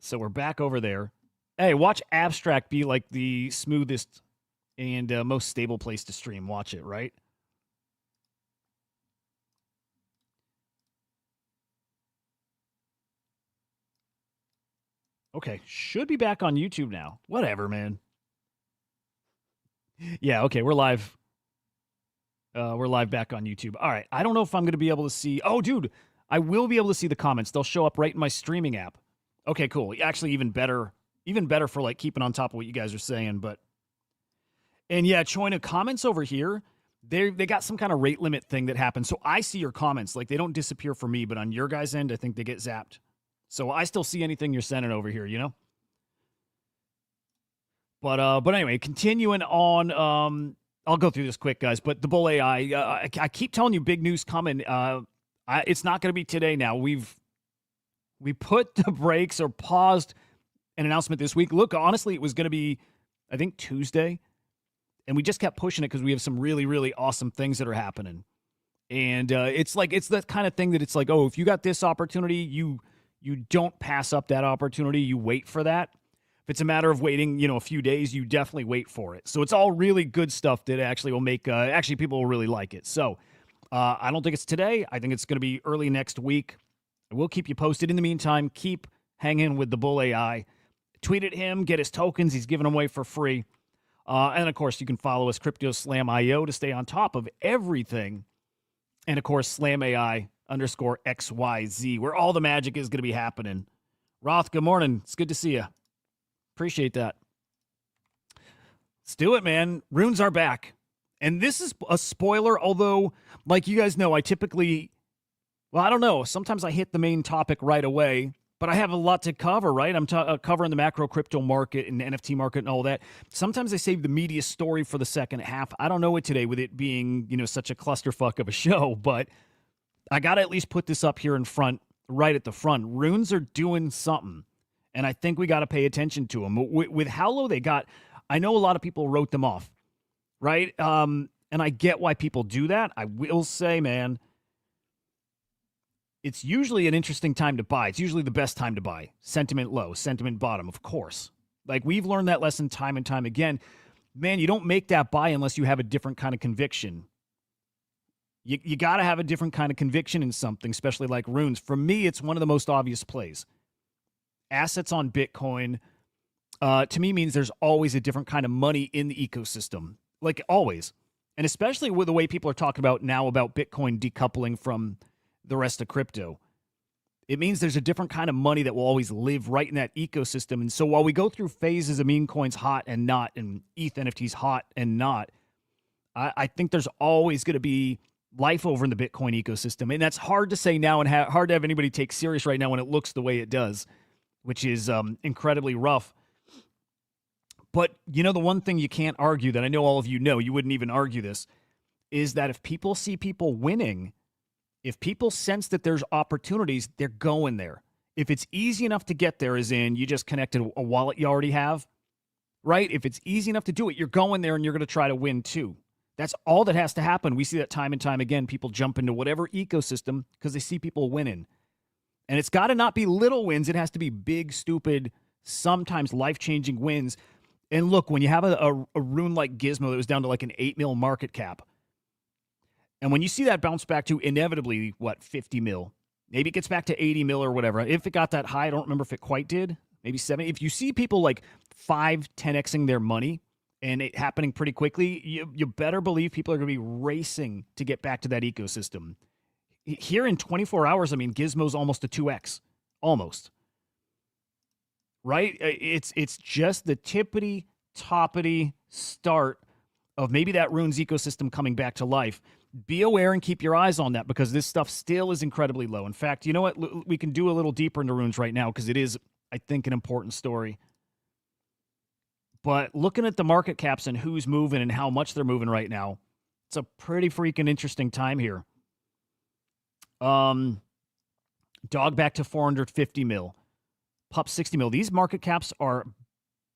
So we're back over there. Hey, watch Abstract be like the smoothest and most stable place to stream. Watch it, right? Okay, should be back on YouTube now. Whatever, man. Yeah, okay, we're live. We're live back on YouTube. All right, I don't know if I'm going to be able to see. Oh, dude, I will be able to see the comments. They'll show up right in my streaming app. Okay, cool. Actually, even better for like keeping on top of what you guys are saying. But and yeah, Choina, comments over here. They got some kind of rate limit thing that happens. So I see your comments. Like they don't disappear for me, but on your guys' end, I think they get zapped. So I still see anything you're sending over here, you know? But anyway, continuing on, I'll go through this quick, guys. But the Bull AI, I keep telling you, big news coming. It's not going to be today. Now we put the brakes or paused an announcement this week. Look, honestly, it was going to be, I think, Tuesday, and we just kept pushing it because we have some really, really awesome things that are happening. And it's that kind of thing that it's like, oh, if you got this opportunity, you don't pass up that opportunity. You wait for that. If it's a matter of waiting, a few days, you definitely wait for it. So it's all really good stuff that actually will make, people will really like it. So I don't think it's today. I think it's going to be early next week. I will keep you posted. In the meantime, keep hanging with the Bull AI. Tweet at him, get his tokens. He's giving them away for free. And, of course, you can follow us, CryptoSlamIO, to stay on top of everything. And, of course, SlamAI_XYZ, where all the magic is going to be happening. Roth, good morning. It's good to see you. Appreciate that. Let's do it, man. Runes are back. And this is a spoiler, although, like you guys know, I typically, I don't know. Sometimes I hit the main topic right away, but I have a lot to cover, right? I'm covering the macro crypto market and NFT market and all that. Sometimes I save the media story for the second half. I don't know it today with it being, such a clusterfuck of a show, but I got to at least put this up here in front, right at the front. Runes are doing something. And I think we got to pay attention to them. With how low they got, I know a lot of people wrote them off, right? And I get why people do that. I will say, man, it's usually an interesting time to buy. It's usually the best time to buy. Sentiment low, sentiment bottom, of course. Like we've learned that lesson time and time again. Man, you don't make that buy unless you have a different kind of conviction. You got to have a different kind of conviction in something, especially like runes. For me, it's one of the most obvious plays. Assets on Bitcoin, to me, means there's always a different kind of money in the ecosystem, like always. And especially with the way people are talking about now about Bitcoin decoupling from the rest of crypto. It means there's a different kind of money that will always live right in that ecosystem. And so while we go through phases of meme coins hot and not, and ETH NFTs hot and not, I think there's always going to be life over in the Bitcoin ecosystem. And that's hard to say now and hard to have anybody take serious right now when it looks the way it does, which is incredibly rough. But, the one thing you can't argue that I know all of you know, you wouldn't even argue this, is that if people see people winning, if people sense that there's opportunities, they're going there. If it's easy enough to get there, as in you just connected a wallet you already have, right? If it's easy enough to do it, you're going there and you're going to try to win too. That's all that has to happen. We see that time and time again. People jump into whatever ecosystem because they see people winning. And it's got to not be little wins. It has to be big, stupid, sometimes life-changing wins. And look, when you have a rune like Gizmo that was down to like an 8 mil market cap, and when you see that bounce back to inevitably, 50 mil, maybe it gets back to 80 mil or whatever. If it got that high, I don't remember if it quite did, maybe 70. If you see people like 10xing their money and it happening pretty quickly, you better believe people are going to be racing to get back to that ecosystem. Here in 24 hours, I mean, Gizmo's almost a 2x, almost. Right? It's just the tippity-toppity start of maybe that runes ecosystem coming back to life. Be aware and keep your eyes on that because this stuff still is incredibly low. In fact, you know what? We can do a little deeper into runes right now because it is, I think, an important story. But looking at the market caps and who's moving and how much they're moving right now, it's a pretty freaking interesting time here. Dog back to 450 mil. Pup 60 mil. These market caps are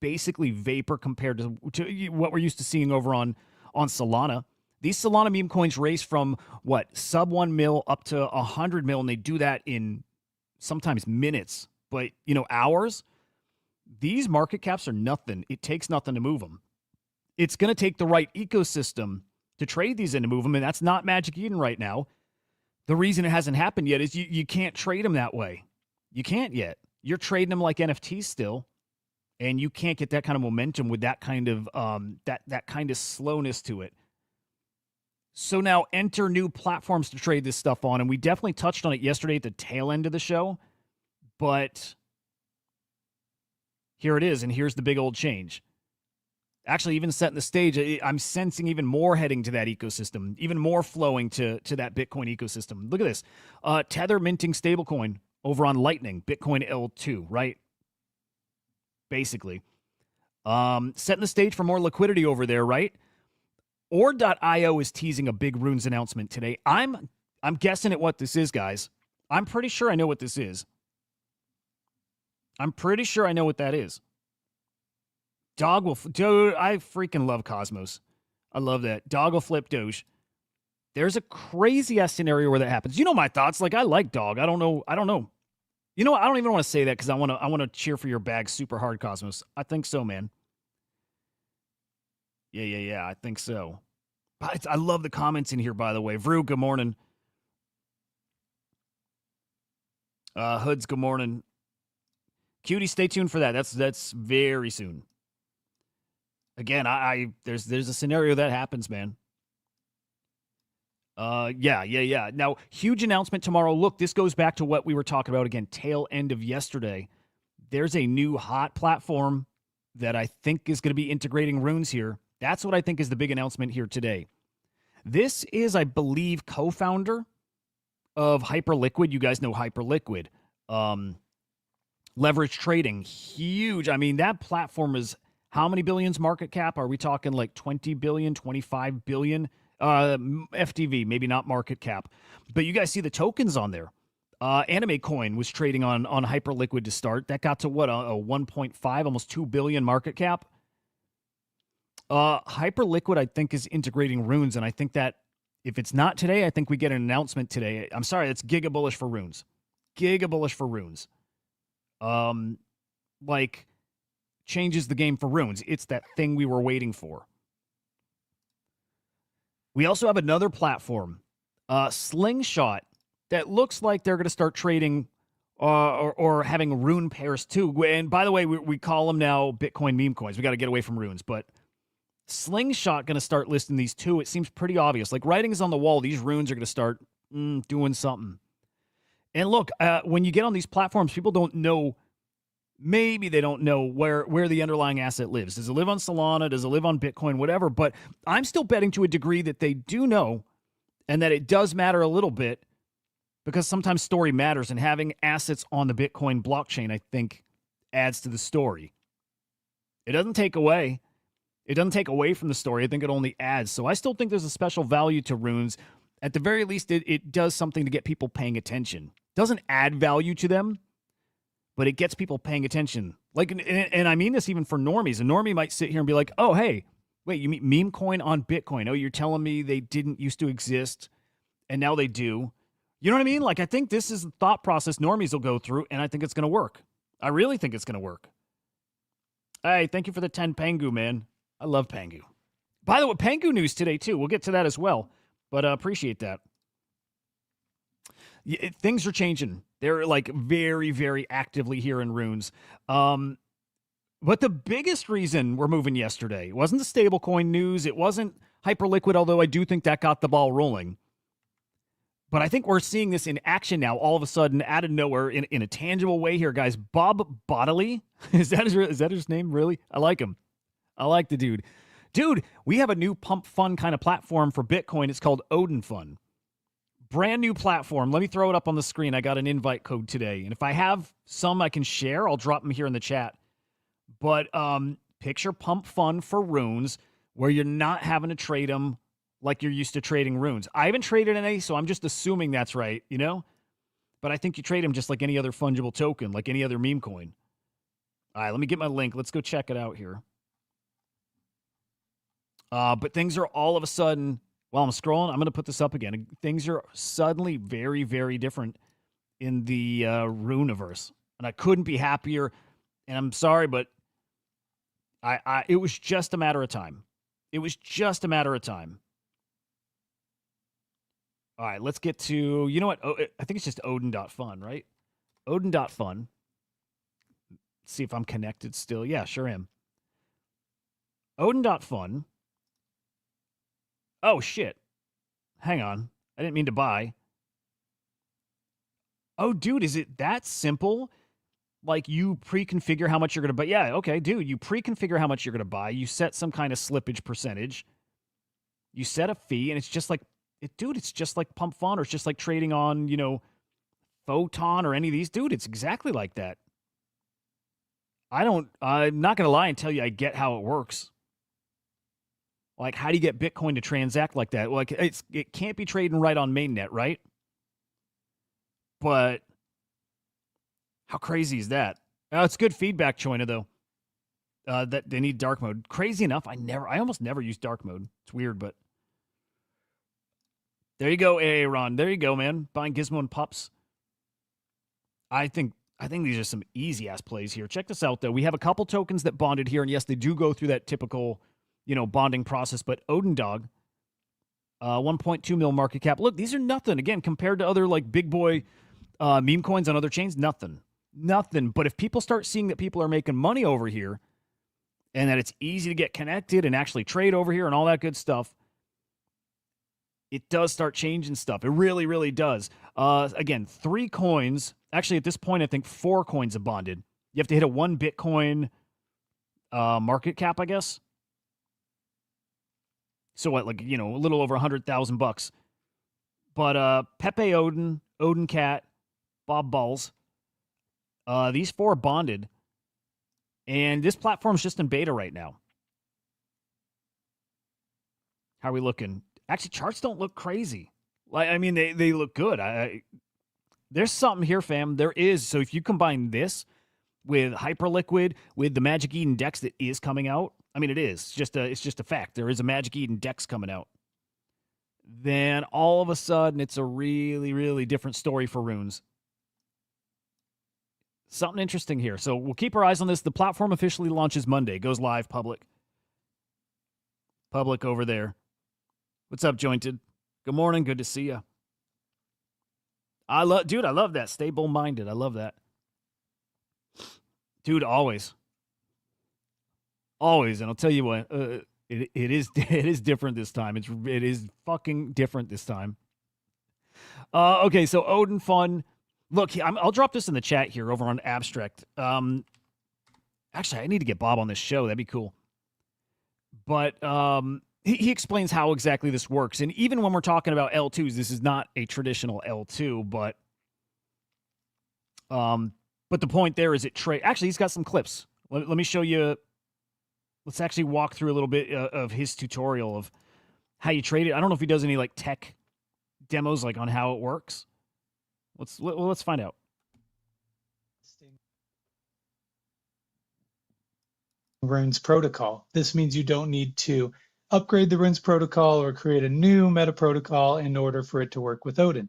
basically vapor compared to what we're used to seeing over on Solana. These Solana meme coins race from sub 1 mil up to 100 mil, and they do that in sometimes minutes, but hours. These market caps are nothing. It takes nothing to move them. It's going to take the right ecosystem to trade these and to move them, and that's not Magic Eden right now. The reason it hasn't happened yet is you can't trade them that way. You can't yet. You're trading them like NFTs still, and you can't get that kind of momentum with that kind of that kind of slowness to it. So now enter new platforms to trade this stuff on, and we definitely touched on it yesterday at the tail end of the show, but here it is, and here's the big old change. Actually, even setting the stage, I'm sensing even more heading to that ecosystem, even more flowing to that Bitcoin ecosystem. Look at this. Tether minting stablecoin over on Lightning, Bitcoin L2, right? Basically. Setting the stage for more liquidity over there, right? Or.io is teasing a big runes announcement today. I'm guessing at what this is, guys. I'm pretty sure I know what this is. I'm pretty sure I know what that is. Dog will... Dude, I freaking love Cosmos. I love that. Dog will flip Doge. There's a crazy-ass scenario where that happens. You know my thoughts. Like, I like Dog. I don't know. You know what? I don't even want to say that because I want to cheer for your bag super hard, Cosmos. I think so, man. Yeah. I think so. But I love the comments in here, by the way. Vrew, good morning. Hoods, good morning. Cutie, stay tuned for that. That's very soon. Again, there's a scenario that happens, man. Yeah. Now, huge announcement tomorrow. Look, this goes back to what we were talking about again, tail end of yesterday. There's a new hot platform that I think is going to be integrating runes here. That's what I think is the big announcement here today. This is, I believe, co-founder of Hyperliquid. You guys know Hyperliquid. Leverage trading, huge. I mean, that platform is how many billions market cap? Are we talking like 20 billion, 25 billion? FTV, maybe not market cap. But you guys see the tokens on there. Anime Coin was trading on Hyperliquid to start. That got to what, a 1.5, almost 2 billion market cap. Hyperliquid, I think, is integrating runes, and I think that if it's not today, I think we get an announcement today. I'm sorry, it's giga bullish for runes. Giga bullish for runes. Like, changes the game for runes. It's that thing we were waiting for. We also have another platform, Slingshot, that looks like they're going to start trading or having rune pairs too. And by the way, we call them now Bitcoin meme coins. We got to get away from runes, but Slingshot going to start listing these too. It seems pretty obvious. Like, writing is on the wall. These runes are going to start doing something. And look, when you get on these platforms, people don't know. Maybe they don't know where the underlying asset lives. Does it live on Solana? Does it live on Bitcoin? Whatever. But I'm still betting to a degree that they do know and that it does matter a little bit because sometimes story matters. And having assets on the Bitcoin blockchain, I think, adds to the story. It doesn't take away. It doesn't take away from the story. I think it only adds. So I still think there's a special value to runes. At the very least, it does something to get people paying attention. It doesn't add value to them, but it gets people paying attention. Like, and I mean this even for normies. A normie might sit here and be like, oh, hey, wait, you mean meme coin on Bitcoin? Oh, you're telling me they didn't used to exist and now they do. You know what I mean? Like, I think this is the thought process normies will go through, and I think it's going to work. I really think it's going to work. Hey, thank you for the 10 Pangu, man. I love Pangu. By the way, Pangu news today, too. We'll get to that as well, but appreciate that. Things are changing. They're like very, very actively here in runes. But the biggest reason we're moving yesterday wasn't the stablecoin news. It wasn't Hyperliquid, although I do think that got the ball rolling. But I think we're seeing this in action now, all of a sudden, out of nowhere, in a tangible way here, guys. Bob Bodley, is that his name, really? I like him. I like the dude. Dude, we have a new pump fund kind of platform for Bitcoin. It's called Odin Fund. Brand new platform. Let me throw it up on the screen. I got an invite code today. And if I have some I can share, I'll drop them here in the chat. But picture pump fund for runes where you're not having to trade them like you're used to trading runes. I haven't traded any, so I'm just assuming that's right, you know? But I think you trade them just like any other fungible token, like any other meme coin. All right, let me get my link. Let's go check it out here. But things are all of a sudden, while I'm scrolling, I'm going to put this up again. Things are suddenly very, very different in the Runeverse. And I couldn't be happier. And I'm sorry, but it was just a matter of time. It was just a matter of time. All right, let's get to, you know what? Oh, I think it's just Odin.fun, right? Odin.fun. See if I'm connected still. Yeah, sure am. Odin.fun. Oh, shit. Hang on. I didn't mean to buy. Oh, dude, is it that simple? Like you pre-configure how much you're going to buy. Yeah, okay, dude, you pre-configure how much you're going to buy. You set some kind of slippage percentage. You set a fee, and it's just like, dude, it's just like Pump Fun, or it's just like trading on, Photon or any of these. Dude, it's exactly like that. I'm not going to lie and tell you I get how it works. Like, how do you get Bitcoin to transact like that? Like, it can't be trading right on mainnet, right? But how crazy is that? Oh, it's good feedback, Choina, though. That they need dark mode. Crazy enough, I almost never use dark mode. It's weird, but there you go, Aaron. There you go, man. Buying Gizmo and Pups. I think these are some easy ass plays here. Check this out, though. We have a couple tokens that bonded here, and yes, they do go through that typical, bonding process. But Odin Dog, 1.2 mil market cap. Look, these are nothing again compared to other like big boy meme coins on other chains. Nothing. But if people start seeing that people are making money over here, and that it's easy to get connected and actually trade over here and all that good stuff, it does start changing stuff. It really, really does. Again, 3 coins. Actually, at this point, I think 4 coins have bonded. You have to hit a 1 Bitcoin market cap, I guess. So what, like, a little over $100,000. But Pepe Odin, Odin Cat, Bob Balls, these 4 bonded. And this platform's just in beta right now. How are we looking? Actually, charts don't look crazy. Like, I mean, they look good. There's something here, fam. There is. So if you combine this with Hyperliquid, with the Magic Eden Dex that is coming out, I mean, it's just a fact. There is a Magic Eden Dex coming out. Then all of a sudden, it's a really, really different story for runes. Something interesting here. So we'll keep our eyes on this. The platform officially launches Monday. Goes live public. Public over there. What's up, Jointed? Good morning. Good to see you. I love that. Stable-minded. I love that. Dude, always. Always. And I'll tell you what, it is different this time. It is fucking different this time. Okay, so Odin Fun. Look, I'll drop this in the chat here over on Abstract. Actually, I need to get Bob on this show. That'd be cool. But he explains how exactly this works. And even when we're talking about L2s, this is not a traditional L2, but the point there is actually, he's got some clips. Let me show you. Let's actually walk through a little bit of his tutorial of how you trade it. I don't know if he does any like tech demos like on how it works. Let's find out. Runes protocol. This means you don't need to upgrade the Runes protocol or create a new meta protocol in order for it to work with Odin.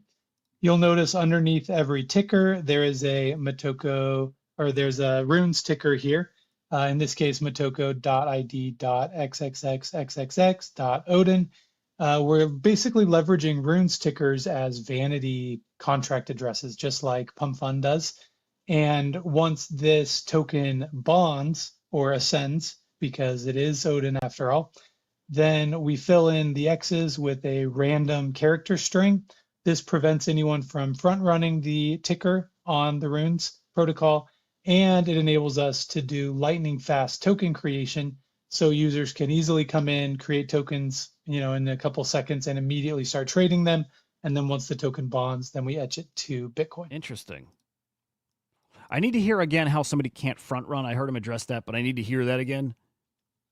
You'll notice underneath every ticker, there is a Motoko, or there's a Runes ticker here. In this case, motoko.id.xxxxxx.odin. We're basically leveraging Runes tickers as vanity contract addresses, just like Pump Fund does. And once this token bonds or ascends, because it is Odin after all, then we fill in the X's with a random character string. This prevents anyone from front running the ticker on the Runes protocol, and it enables us to do lightning fast token creation, so users can easily come in, create tokens, in a couple seconds and immediately start trading them. And then once the token bonds, then we etch it to Bitcoin. Interesting. I need to hear again how somebody can't front run. I heard him address that, but I need to hear that again.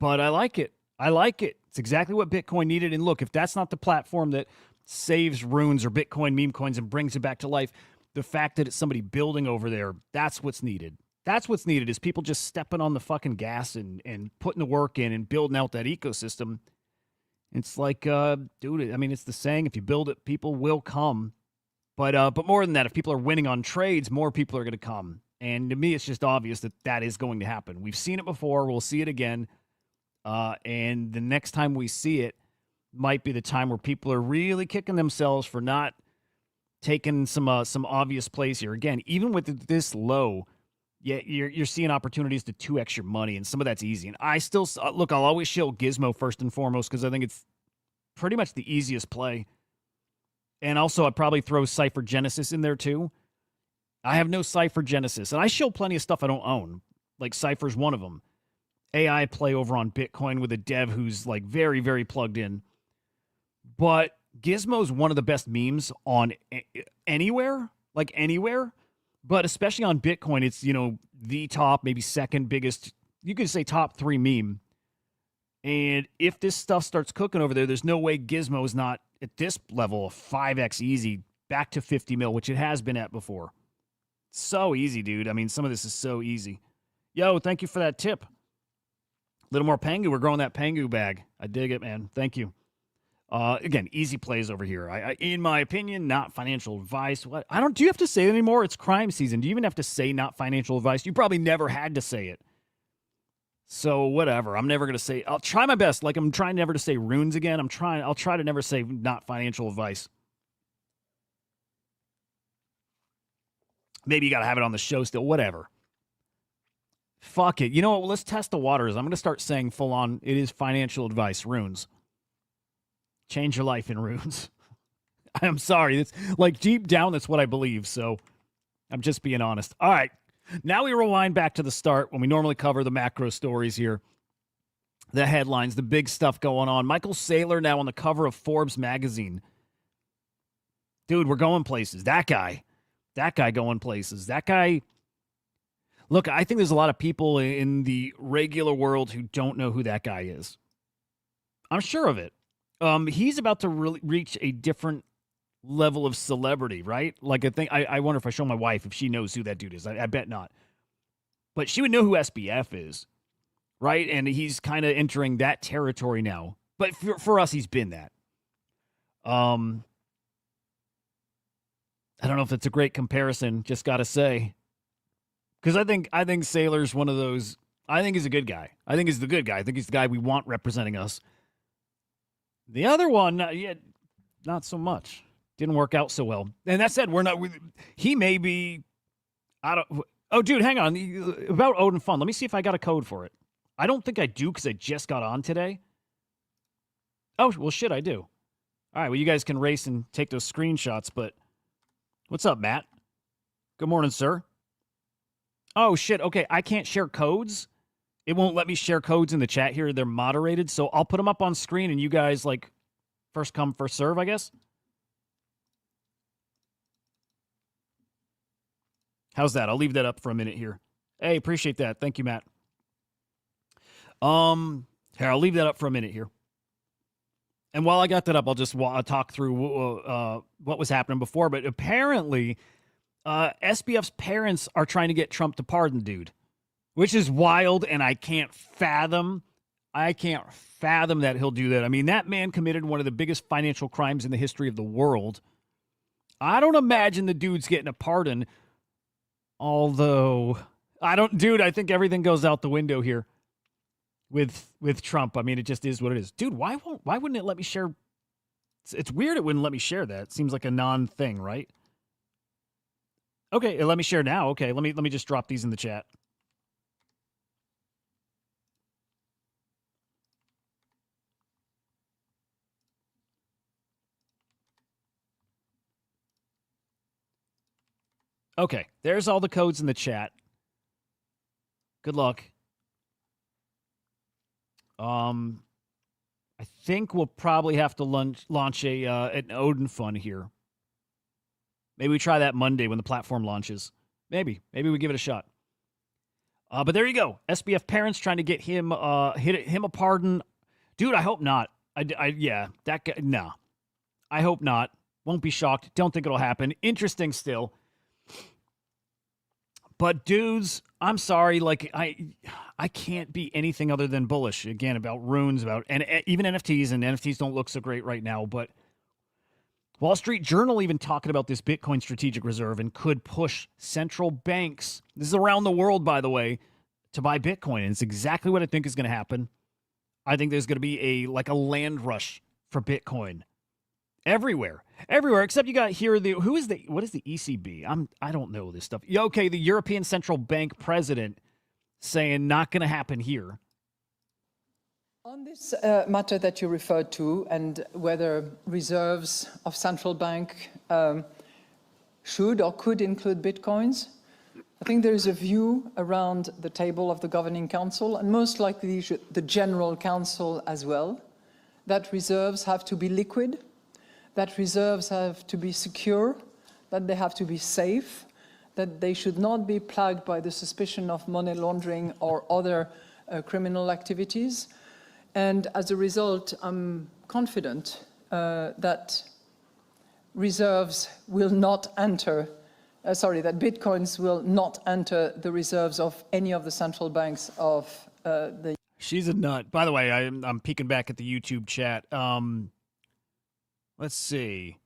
But I like it. It's exactly what Bitcoin needed. And look, if that's not the platform that saves runes or Bitcoin meme coins and brings it back to life, the fact that it's somebody building over there, that's what's needed. That's what's needed, is people just stepping on the fucking gas and putting the work in and building out that ecosystem. It's like, dude, I mean, it's the saying, if you build it, people will come. But more than that, if people are winning on trades, more people are going to come. And to me, it's just obvious that that is going to happen. We've seen it before. We'll see it again. And the next time we see it might be the time where people are really kicking themselves for not taking some obvious plays here. Again, even with this low, yeah, you're seeing opportunities to 2x your money, and some of that's easy. And I still look. I'll always shill Gizmo first and foremost because I think it's pretty much the easiest play. And also, I'd probably throw Cypher Genesis in there too. I have no Cypher Genesis, and I shill plenty of stuff I don't own. Like Cypher's one of them. AI play over on Bitcoin with a dev who's like very, very plugged in. But Gizmo's one of the best memes on anywhere, like anywhere. But especially on Bitcoin, it's, the top, maybe second biggest, you could say top 3 meme. And if this stuff starts cooking over there, there's no way Gizmo is not at this level of 5x easy back to 50 mil, which it has been at before. So easy, dude. I mean, some of this is so easy. Yo, thank you for that tip. A little more Pangu. We're growing that Pangu bag. I dig it, man. Thank you. Again, easy plays over here. I, in my opinion, not financial advice. What? Do you have to say it anymore? It's crime season. Do you even have to say not financial advice? You probably never had to say it. So whatever. I'm never going to say, I'll try my best. Like I'm trying never to say runes again. I'll try to never say not financial advice. Maybe you got to have it on the show still. Whatever. Fuck it. You know what? Let's test the waters. I'm going to start saying full on, it is financial advice, runes. Change your life in runes. I'm sorry. It's like deep down, that's what I believe. So I'm just being honest. All right. Now we rewind back to the start when we normally cover the macro stories here. The headlines, the big stuff going on. Michael Saylor now on the cover of Forbes magazine. Dude, we're going places. That guy going places. That guy. Look, I think there's a lot of people in the regular world who don't know who that guy is. I'm sure of it. He's about to really reach a different level of celebrity, right? Like, I wonder if I show my wife if she knows who that dude is. I bet not. But she would know who SBF is, right? And he's kind of entering that territory now. But for us, he's been that. I don't know if it's a great comparison, just got to say. Because I think Saylor's one of those. I think he's a good guy. I think he's the good guy. I think he's the guy we want representing us. The other one, not so much. Didn't work out so well. And that said, he may be. Oh, dude, hang on. About Odin Fun. Let me see if I got a code for it. I don't think I do because I just got on today. Oh, well, shit, I do. All right, well, you guys can race and take those screenshots, but what's up, Matt? Good morning, sir. Oh, shit. Okay, I can't share codes. It won't let me share codes in the chat here. They're moderated, so I'll put them up on screen, and you guys, like, first come, first serve, I guess. How's that? I'll leave that up for a minute here. Hey, appreciate that. Thank you, Matt. Here, I'll leave that up for a minute here. And while I got that up, I'll just talk through what was happening before. But apparently, SBF's parents are trying to get Trump to pardon dude, which is wild, and I can't fathom that he'll do that. I mean, that man committed one of the biggest financial crimes in the history of the world. I don't imagine the dude's getting a pardon, although I think everything goes out the window here with Trump. I mean, it just is what it is. Dude, why wouldn't it let me share? It's weird it wouldn't let me share that. It seems like a non-thing, right? Okay, let me share now. Okay, let me just drop these in the chat. Okay, there's all the codes in the chat. Good luck. I think we'll probably have to launch an Odin fund here. Maybe we try that Monday when the platform launches. Maybe we give it a shot. But there you go. SBF parents trying to get him him a pardon. Dude, I hope not. Yeah, that guy. No, I hope not. Won't be shocked. Don't think it'll happen. Interesting still. But dudes, I'm sorry. Like I can't be anything other than bullish again about runes, and even NFTs. And NFTs don't look so great right now. But Wall Street Journal even talking about this Bitcoin strategic reserve and could push central banks, this is around the world, by the way, to buy Bitcoin. And it's exactly what I think is going to happen. I think there's going to be a land rush for Bitcoin everywhere, except you got here what is the ECB? I don't know this stuff. Yeah, okay, the European Central Bank president saying not going to happen here. On this matter that you referred to, and whether reserves of central bank should or could include Bitcoins, I think there is a view around the table of the Governing Council, and most likely the General Council as well, that reserves have to be liquid, that reserves have to be secure, that they have to be safe, that they should not be plagued by the suspicion of money laundering or other criminal activities. And as a result, I'm confident that reserves will not enter, that Bitcoins will not enter the reserves of any of the central banks of the... She's a nut. By the way, I'm peeking back at the YouTube chat. Let's see.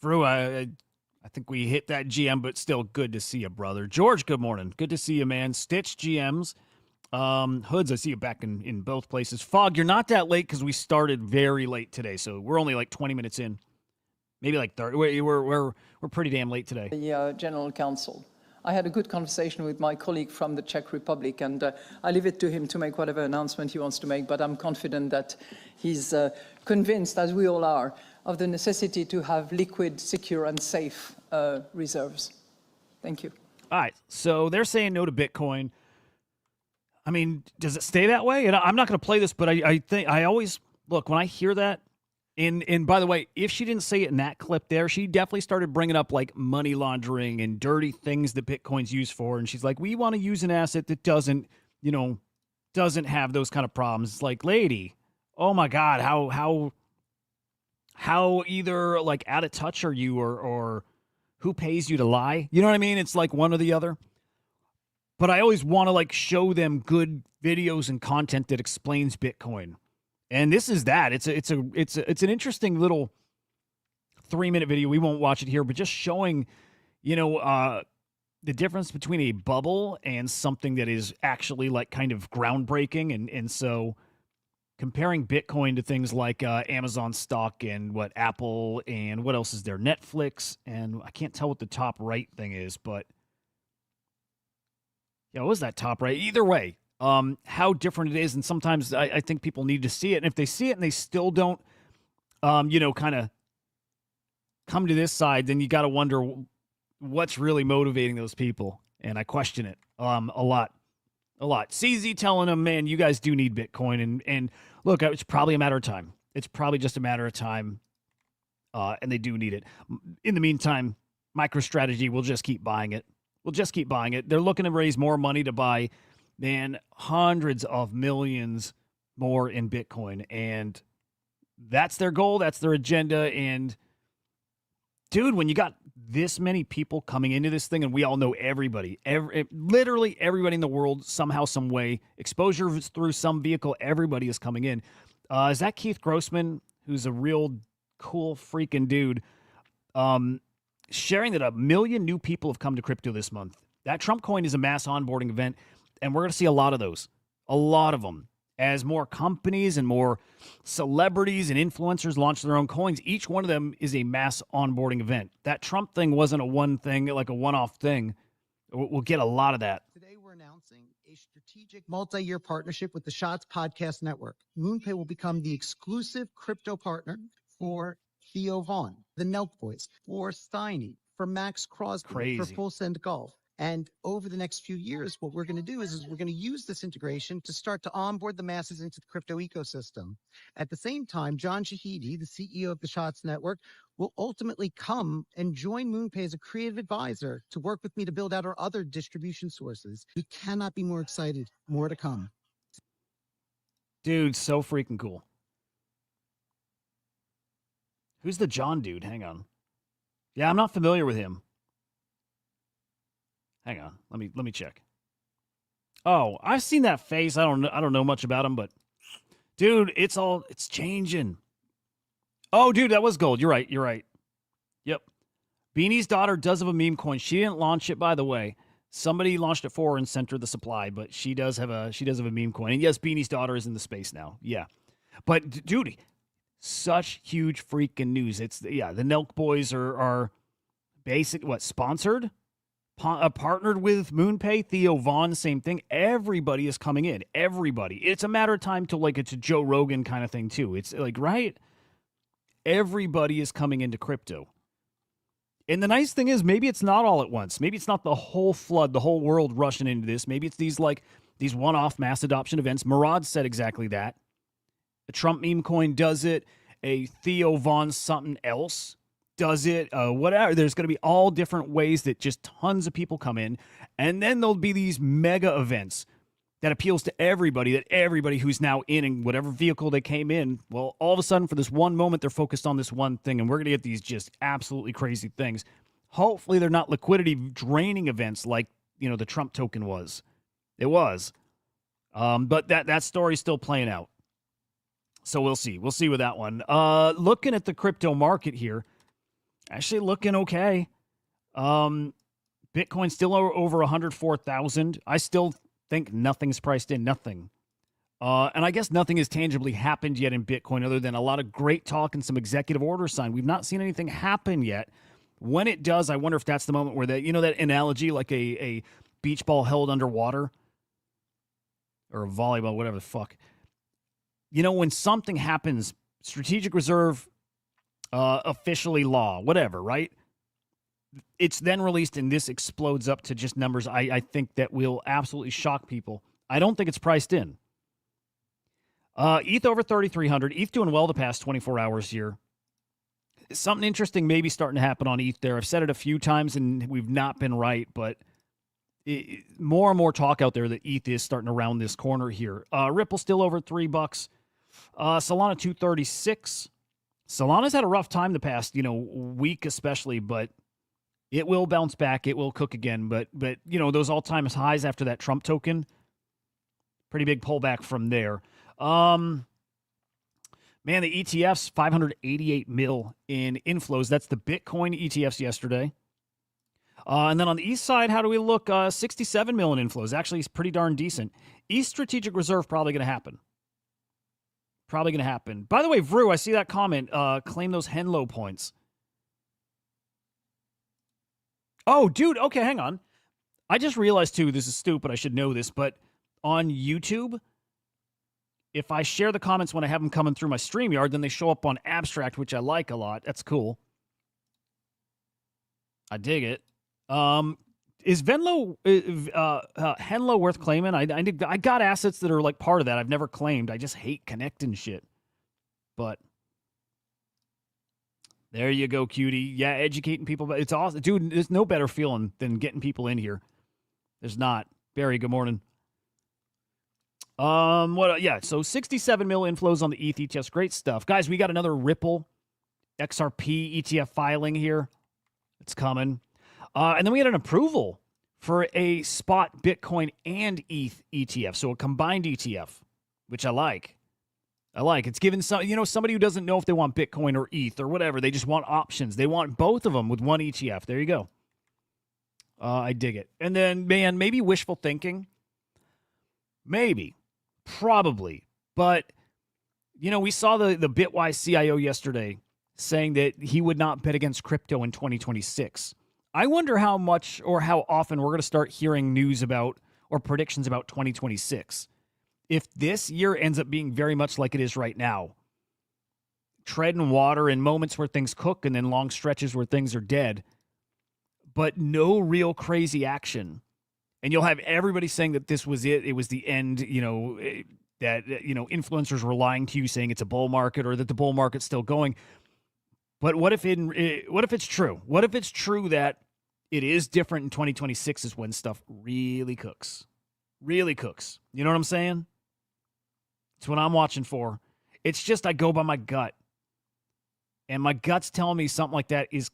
Fru, I think we hit that GM, but still good to see you, brother. George, good morning. Good to see you, man. Stitch GMs. Hoods, I see you back in both places. Fog, you're not that late because we started very late today, so we're only like 20 minutes in, maybe like 30. We're pretty damn late today. The General Council. I had a good conversation with my colleague from the Czech Republic, and I leave it to him to make whatever announcement he wants to make, but I'm confident that he's convinced, as we all are, of the necessity to have liquid, secure, and safe reserves. Thank you. All right, so they're saying no to Bitcoin. I mean, does it stay that way? And I'm not going to play this, but I think I always look when I hear that. And by the way, if she didn't say it in that clip there, she definitely started bringing up like money laundering and dirty things that Bitcoin's used for. And she's like, we want to use an asset that doesn't have those kind of problems. It's like, lady, oh my God, how either like out of touch are you or who pays you to lie? You know what I mean? It's like one or the other. But I always want to like show them good videos and content that explains Bitcoin. And this is that. It's an interesting little 3-minute video. We won't watch it here, but just showing, the difference between a bubble and something that is actually like kind of groundbreaking. And so comparing Bitcoin to things like Amazon stock and what Apple and what else is there? Netflix. And I can't tell what the top right thing is, but yeah, what was that top right? Either way, how different it is. And sometimes I think people need to see it. And if they see it and they still don't, kind of come to this side, then you got to wonder what's really motivating those people. And I question it a lot. CZ telling them, man, you guys do need Bitcoin. And look, it's probably a matter of time. It's probably just a matter of time. And they do need it. In the meantime, MicroStrategy will just keep buying it. They're looking to raise more money to buy, man, hundreds of millions more in Bitcoin. And that's their goal. That's their agenda. And dude, when you got this many people coming into this thing, and we all know everybody, literally everybody in the world, somehow, some way, exposure through some vehicle, everybody is coming in. Is that Keith Grossman, who's a real cool freaking dude, sharing that 1 million new people have come to crypto this month. That Trump coin is a mass onboarding event, and we're going to see a lot of those, a lot of them. As more companies and more celebrities and influencers launch their own coins, each one of them is a mass onboarding event. That Trump thing wasn't a one thing, like a one-off thing. We'll get a lot of that. Today, we're announcing a strategic multi-year partnership with the Shots Podcast Network. MoonPay will become the exclusive crypto partner for Theo Vaughn, the Nelk Boys, for Steiny, for Max Crosby, for Full Send Golf. And over the next few years, what we're going to do is we're going to use this integration to start to onboard the masses into the crypto ecosystem. At the same time, John Shahidi, the CEO of the Shots Network, will ultimately come and join MoonPay as a creative advisor to work with me to build out our other distribution sources. We cannot be more excited. More to come. Dude, so freaking cool. Who's the John dude? Hang on. Yeah, I'm not familiar with him. Hang on. Let me check. Oh, I've seen that face. I don't know much about him, but dude, it's changing. Oh, dude, that was gold. You're right. Yep. Beanie's daughter does have a meme coin. She didn't launch it, by the way. Somebody launched it for her and sent her the supply, but she does have a meme coin. And yes, Beanie's daughter is in the space now. Yeah. But dude, such huge freaking news. It's the Nelk boys are sponsored? Partnered with MoonPay, Theo Vaughn, same thing. Everybody is coming in. Everybody. It's a matter of time till like it's a Joe Rogan kind of thing too. It's like, right? Everybody is coming into crypto. And the nice thing is maybe it's not all at once. Maybe it's not the whole flood, the whole world rushing into this. Maybe it's these one-off mass adoption events. Murad said exactly that. A Trump meme coin does it. A Theo Vaughn something else does it. Whatever. There's going to be all different ways that just tons of people come in. And then there'll be these mega events that appeals to everybody, that everybody who's now in whatever vehicle they came in, well, all of a sudden for this one moment, they're focused on this one thing, and we're going to get these just absolutely crazy things. Hopefully they're not liquidity draining events like, the Trump token was. It was. But that story's still playing out. So we'll see. We'll see with that one. Looking at the crypto market here, actually looking okay. Bitcoin still over 104,000. I still think nothing's priced in, nothing. And I guess nothing has tangibly happened yet in Bitcoin other than a lot of great talk and some executive orders signed. We've not seen anything happen yet. When it does, I wonder if that's the moment where that analogy, like a beach ball held underwater or a volleyball, whatever the fuck. When something happens, strategic reserve, officially law, whatever, right? It's then released and this explodes up to just numbers I think that will absolutely shock people. I don't think it's priced in. ETH over 3,300. ETH doing well the past 24 hours here. Something interesting maybe starting to happen on ETH there. I've said it a few times and we've not been right, but more and more talk out there that ETH is starting to round this corner here. Ripple still over $3. Solana 236. Solana's had a rough time the past, week especially, but it will bounce back. It will cook again. But those all-time highs after that Trump token, pretty big pullback from there. Man, the ETFs, 588 mil in inflows. That's the Bitcoin ETFs yesterday. And then on the east side, how do we look? 67 mil in inflows. Actually, it's pretty darn decent. East Strategic Reserve probably going to happen. Probably going to happen. By the way, Vrew, I see that comment. Claim those Henlo points. Oh, dude. Okay, hang on. I just realized, too, this is stupid. I should know this. But on YouTube, if I share the comments when I have them coming through my StreamYard, then they show up on Abstract, which I like a lot. That's cool. I dig it. Is Henlo worth claiming? I got assets that are like part of that. I've never claimed. I just hate connecting shit. But there you go, cutie. Yeah, educating people. It's awesome. Dude, there's no better feeling than getting people in here. There's not. Barry, good morning. So 67 mil inflows on the ETH ETFs. Great stuff. Guys, we got another Ripple XRP ETF filing here. It's coming. And then we had an approval for a spot Bitcoin and ETH ETF. So a combined ETF, which I like. It's given somebody who doesn't know if they want Bitcoin or ETH or whatever. They just want options. They want both of them with one ETF. There you go. I dig it. And then, man, maybe wishful thinking. Maybe. Probably. But, we saw the Bitwise CIO yesterday saying that he would not bet against crypto in 2026. I wonder how much or how often we're going to start hearing news about or predictions about 2026. If this year ends up being very much like it is right now, treading water in moments where things cook and then long stretches where things are dead, but no real crazy action. And you'll have everybody saying that this was it. It was the end, that influencers were lying to you saying it's a bull market or that the bull market's still going. But what if it's true? What if it's true that it is different in 2026 is when stuff really cooks? Really cooks. You know what I'm saying? It's what I'm watching for. It's just I go by my gut. And my gut's telling me something like that is,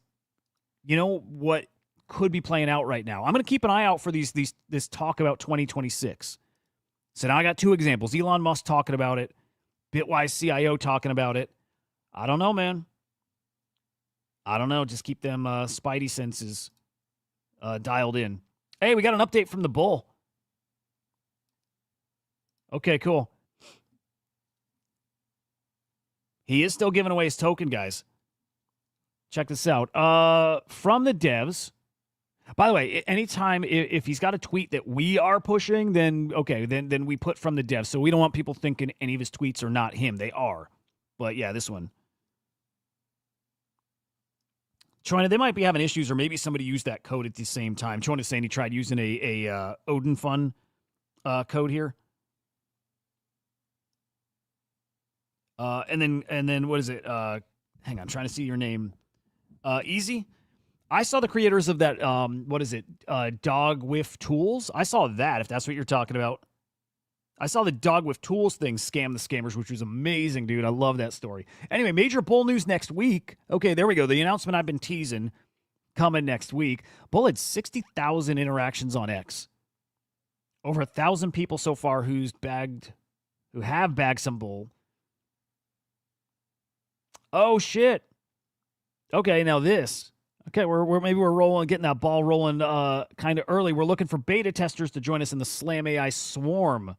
what could be playing out right now. I'm going to keep an eye out for this talk about 2026. So now I got two examples. Elon Musk talking about it. Bitwise CIO talking about it. I don't know, man. I don't know. Just keep them spidey senses dialed in. Hey, we got an update from the bull. Okay, cool. He is still giving away his token, guys. Check this out. From the devs. By the way, anytime if he's got a tweet that we are pushing, then okay, then we put from the devs. So we don't want people thinking any of his tweets are not him. They are. But yeah, this one. China, they might be having issues, or maybe somebody used that code at the same time. China's saying he tried using a Odin fun code here. And then what is it? Hang on, trying to see your name. Easy. I saw the creators of that. What is it? Dog with Tools. I saw that. If that's what you're talking about. I saw the Dog with Tools thing scam the scammers, which was amazing, dude. I love that story. Anyway, major bull news next week. Okay, there we go. The announcement I've been teasing coming next week. Bull had 60,000 interactions on X. Over 1,000 people so far who have bagged some bull. Oh shit. Okay, now this. Okay, we're rolling, getting that ball rolling kind of early. We're looking for beta testers to join us in the Slam AI Swarm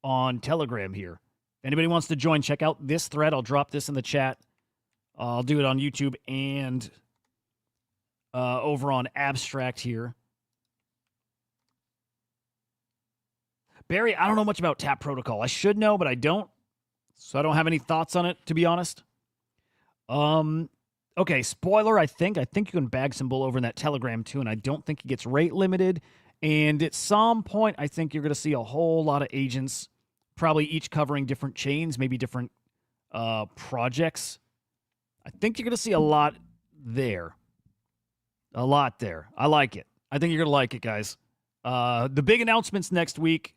on Telegram here. If anybody wants to join, check out this thread. I'll drop this in the chat. I'll do it on YouTube and over on Abstract here. Barry, I don't know much about Tap Protocol. I should know, but I don't. So I don't have any thoughts on it, to be honest. Okay, spoiler, I think you can bag some bull over in that Telegram too, and I don't think he gets rate limited. And at some point, I think you're going to see a whole lot of agents, probably each covering different chains, maybe different projects. I think you're going to see a lot there. A lot there. I like it. I think you're going to like it, guys. The big announcements next week.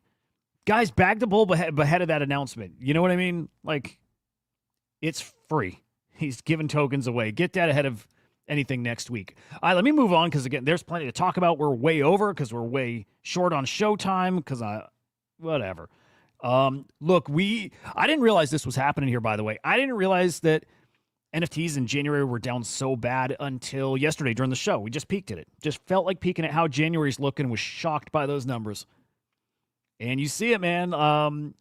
Guys, bag the bull ahead of that announcement. You know what I mean? Like, it's free. He's giving tokens away. Get that ahead of anything next week. All right, let me move on because, again, there's plenty to talk about. We're way over because we're way short on showtime because whatever. Look, I didn't realize this was happening here, by the way. I didn't realize that NFTs in January were down so bad until yesterday during the show. We just peeked at it. Just felt like peeking at how January's looking, was shocked by those numbers. And you see it, man.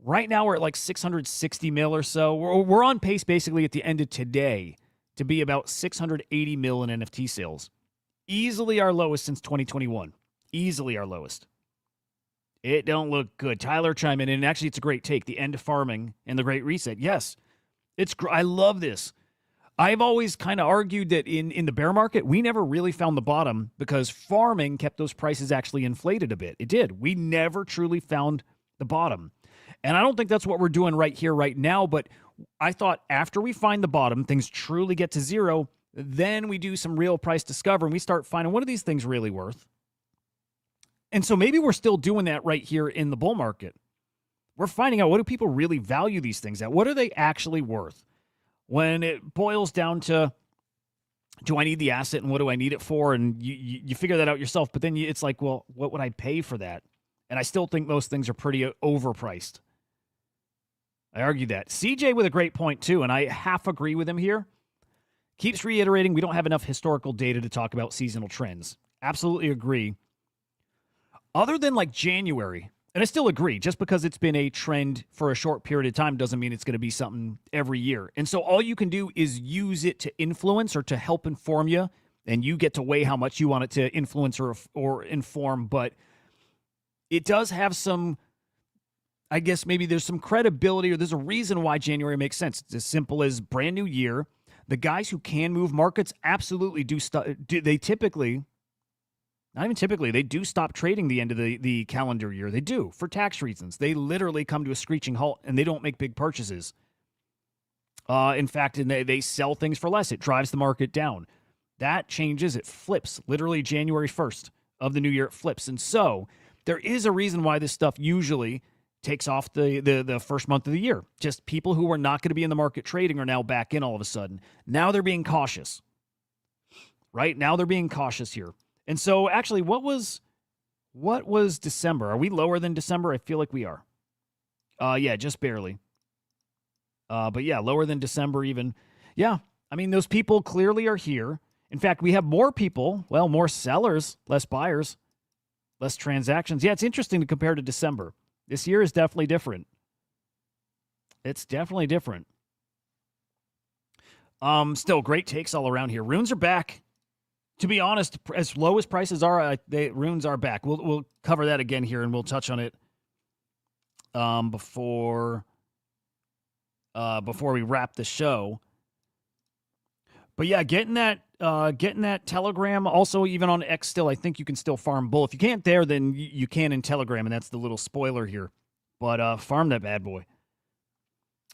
Right now we're at like 660 mil or so. We're on pace basically at the end of today to be about 680 mil in NFT sales. Easily our lowest since 2021. Easily our lowest. It don't look good. Tyler chime in, and actually it's a great take. The end of farming and the great reset. Yes, I love this. I've always kind of argued that in the bear market, we never really found the bottom because farming kept those prices actually inflated a bit. It did. We never truly found the bottom. And I don't think that's what we're doing right here, right now. But I thought after we find the bottom, things truly get to zero, then we do some real price discovery and we start finding what are these things really worth. And so maybe we're still doing that right here in the bull market. We're finding out what do people really value these things at? What are they actually worth? When it boils down to, do I need the asset and what do I need it for? And you figure that out yourself. But then it's like, well, what would I pay for that? And I still think most things are pretty overpriced. I argue that. CJ with a great point, too, and I half agree with him here. Keeps reiterating we don't have enough historical data to talk about seasonal trends. Absolutely agree. Other than like January, and I still agree, just because it's been a trend for a short period of time doesn't mean it's going to be something every year. And so all you can do is use it to influence or to help inform you, and you get to weigh how much you want it to influence or inform, but it does have some, I guess maybe there's some credibility or there's a reason why January makes sense. It's as simple as brand new year. The guys who can move markets absolutely do they typically, not even typically, they do stop trading the end of the calendar year. They do, for tax reasons. They literally come to a screeching halt and they don't make big purchases. In fact, they sell things for less. It drives the market down. That changes. It flips. Literally January 1st of the new year, it flips. And so there is a reason why this stuff usually takes off the first month of the year. Just people who were not going to be in the market trading are now back in all of a sudden. Now they're being cautious. Right? Now they're being cautious here. And so actually, what was December? Are we lower than December? I feel like we are. Yeah, just barely. But yeah, lower than December even. Yeah. I mean, those people clearly are here. In fact, we have more people, well, more sellers, less buyers, less transactions. Yeah, it's interesting to compare to December. This year is definitely different. It's definitely different. Still great takes all around here. Runes are back. To be honest, as low as prices are, runes are back. We'll cover that again here, and we'll touch on it before we wrap the show. But yeah, getting that Telegram. Also, even on X, still, I think you can still farm bull. If you can't there, then you can in Telegram, and that's the little spoiler here. But farm that bad boy.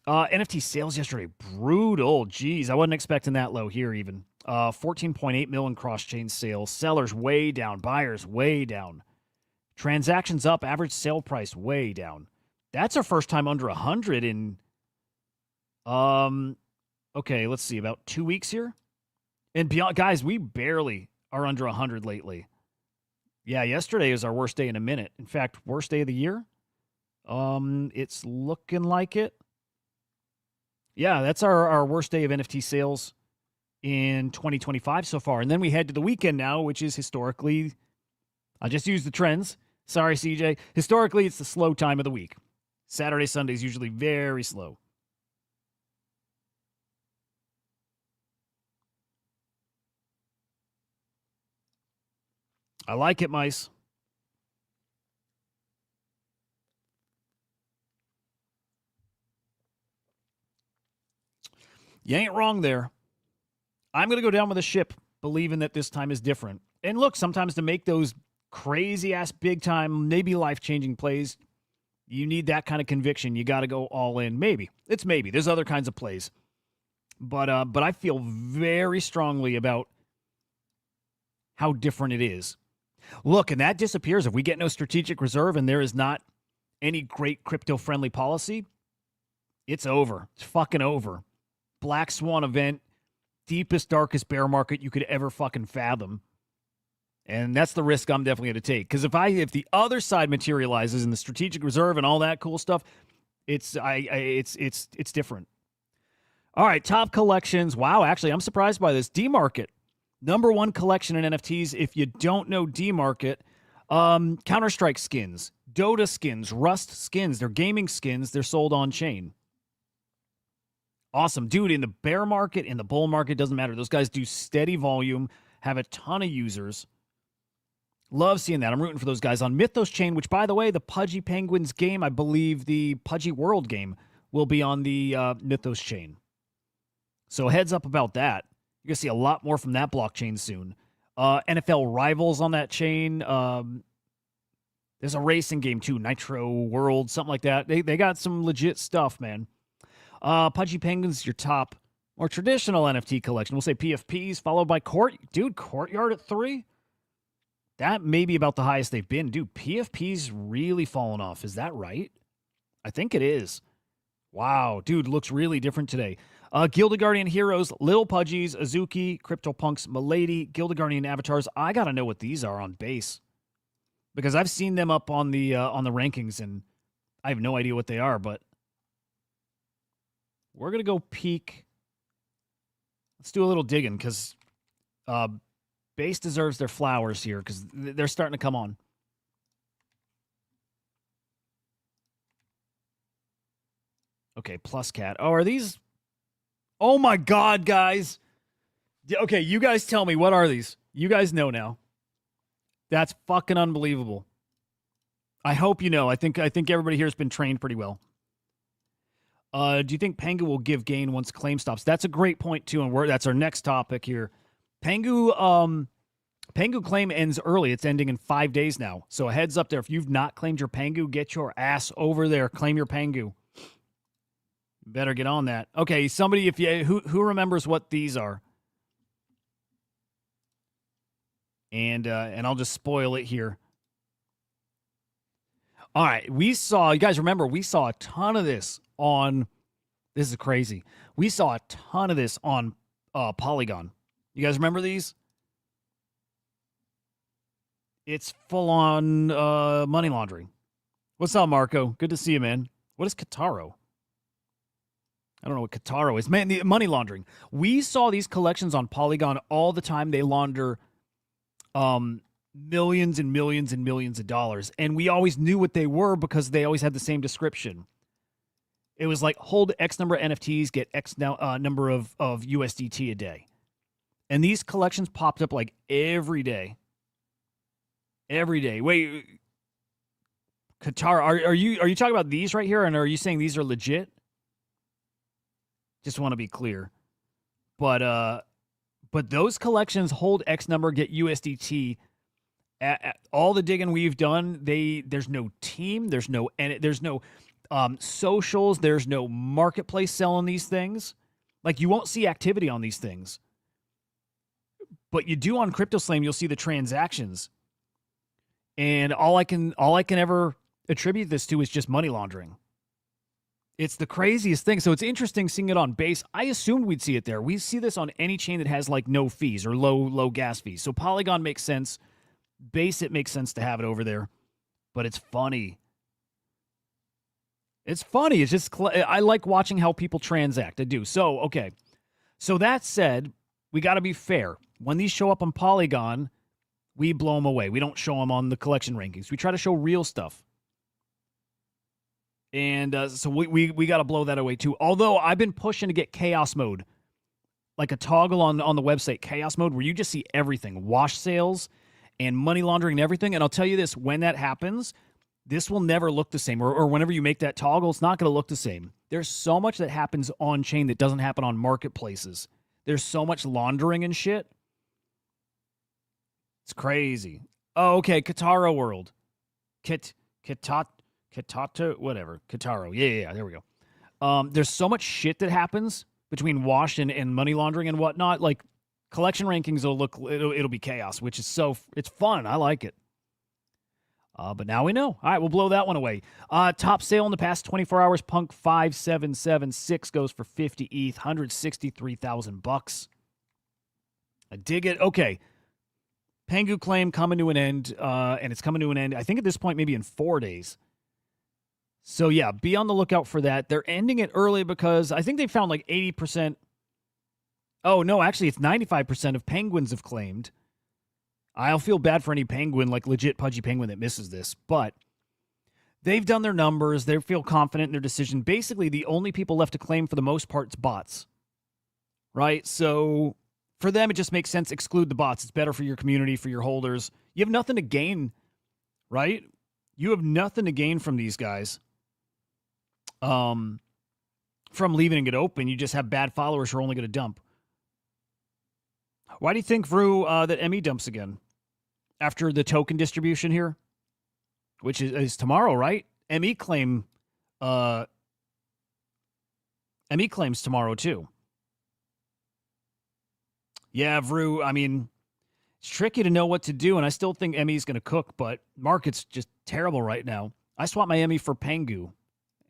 NFT sales yesterday, brutal. Jeez, I wasn't expecting that low here even. 14.8 million cross-chain sales. Sellers way down. Buyers way down. Transactions up. Average sale price way down. That's our first time under 100 in, okay, let's see, about 2 weeks here. And beyond, guys, we barely are under 100 lately. Yeah, yesterday is our worst day in a minute. In fact, worst day of the year. It's looking like it. Yeah, that's our worst day of NFT sales in 2025 so far. And then we head to the weekend now, which is historically, I just use the trends. Sorry, CJ. Historically, it's the slow time of the week. Saturday, Sunday is usually very slow. I like it, mice. You ain't wrong there. I'm going to go down with a ship, believing that this time is different. And look, sometimes to make those crazy-ass big-time, maybe life-changing plays, you need that kind of conviction. You got to go all in. Maybe. It's maybe. There's other kinds of plays. But I feel very strongly about how different it is. Look, and that disappears if we get no strategic reserve and there is not any great crypto-friendly policy. It's over. It's fucking over. Black Swan event, deepest, darkest bear market you could ever fucking fathom. And that's the risk I'm definitely going to take. Because if the other side materializes in the strategic reserve and all that cool stuff, it's different. All right, top collections. Wow, actually, I'm surprised by this. D-Market, number one collection in NFTs. If you don't know D-Market, Counter-Strike skins, Dota skins, Rust skins. They're gaming skins. They're sold on chain. Awesome. Dude, in the bear market, in the bull market, doesn't matter. Those guys do steady volume, have a ton of users. Love seeing that. I'm rooting for those guys on Mythos chain, which, by the way, the Pudgy Penguins game, I believe the Pudgy World game, will be on the Mythos chain. So heads up about that. You're going to see a lot more from that blockchain soon. NFL Rivals on that chain. There's a racing game, too. Nitro World, something like that. They got some legit stuff, man. Pudgy Penguins, your top, more traditional NFT collection. We'll say PFPs, followed by Courtyard at 3. That may be about the highest they've been. Dude, PFP's really fallen off. Is that right? I think it is. Wow, dude, looks really different today. Gilded Guardian Heroes, Lil Pudgies, Azuki, CryptoPunks, Milady, Gilded Guardian Avatars. I gotta know what these are on base. Because I've seen them up on the rankings, and I have no idea what they are, but we're going to go peek. Let's do a little digging because base deserves their flowers here because they're starting to come on. Okay, plus cat. Oh, are these? Oh my God, guys. Okay, you guys tell me, what are these? You guys know now. That's fucking unbelievable. I hope you know. I think everybody here has been trained pretty well. Do you think Pengu will give gain once claim stops? That's a great point, too, and that's our next topic here. Pengu claim ends early. It's ending in 5 days now. So a heads up there. If you've not claimed your Pengu, get your ass over there. Claim your Pengu. Better get on that. Okay, somebody, who remembers what these are? And I'll just spoil it here. All right, you guys remember, we saw a ton of this on, this is crazy. We saw a ton of this on Polygon. You guys remember these? It's full on money laundering. What's up, Marco? Good to see you, man. What is Kataro? I don't know what Kataro is. Man, the money laundering. We saw these collections on Polygon all the time. They launder millions and millions and millions of dollars. And we always knew what they were because they always had the same description. It was like, hold X number of NFTs, get X number of USDT a day. And these collections popped up like every day. Every day. Wait, Qatar, are you talking about these right here? And are you saying these are legit? Just want to be clear. But those collections hold X number, get USDT. At all the digging we've done, there's no team, there's no socials, there's no marketplace selling these things. Like, you won't see activity on these things. But you do on CryptoSlam, you'll see the transactions. And all I can ever attribute this to is just money laundering. It's the craziest thing. So it's interesting seeing it on Base. I assumed we'd see it there. We see this on any chain that has like no fees or low gas fees. So Polygon makes sense. Base, it makes sense to have it over there. But it's funny. It's funny. It's just, I like watching how people transact. I do. So, okay. So that said, we got to be fair. When these show up on Polygon, we blow them away. We don't show them on the collection rankings. We try to show real stuff. And so we got to blow that away too. Although I've been pushing to get chaos mode, like a toggle on the website, chaos mode, where you just see everything, wash sales and money laundering and everything. And I'll tell you this, when that happens, this will never look the same. Or whenever you make that toggle, it's not going to look the same. There's so much that happens on chain that doesn't happen on marketplaces. There's so much laundering and shit. It's crazy. Oh, okay. Kataro World. Katato, whatever. Kataro. Yeah, there we go. There's so much shit that happens between wash and money laundering and whatnot. Like, collection rankings it'll be chaos, which is it's fun. I like it. But now we know. All right, we'll blow that one away. Top sale in the past 24 hours, Punk 5776 goes for 50 ETH, $163,000. I dig it. Okay. Pengu claim coming to an end, and it's coming to an end, I think at this point, maybe in 4 days. So, yeah, be on the lookout for that. They're ending it early because I think they found like 80%. Oh, no, actually, it's 95% of penguins have claimed. I'll feel bad for any penguin, like legit pudgy penguin, that misses this. But they've done their numbers. They feel confident in their decision. Basically, the only people left to claim for the most part is bots. Right? So for them, it just makes sense. Exclude the bots. It's better for your community, for your holders. You have nothing to gain, right? You have nothing to gain from these guys. From leaving it open. You just have bad followers who are only going to dump. Why do you think, Vru, that ME dumps again? After the token distribution here? Which is tomorrow, right? ME claims tomorrow, too. Yeah, Vru, I mean, it's tricky to know what to do, and I still think ME is going to cook, but market's just terrible right now. I swapped my ME for Pengu,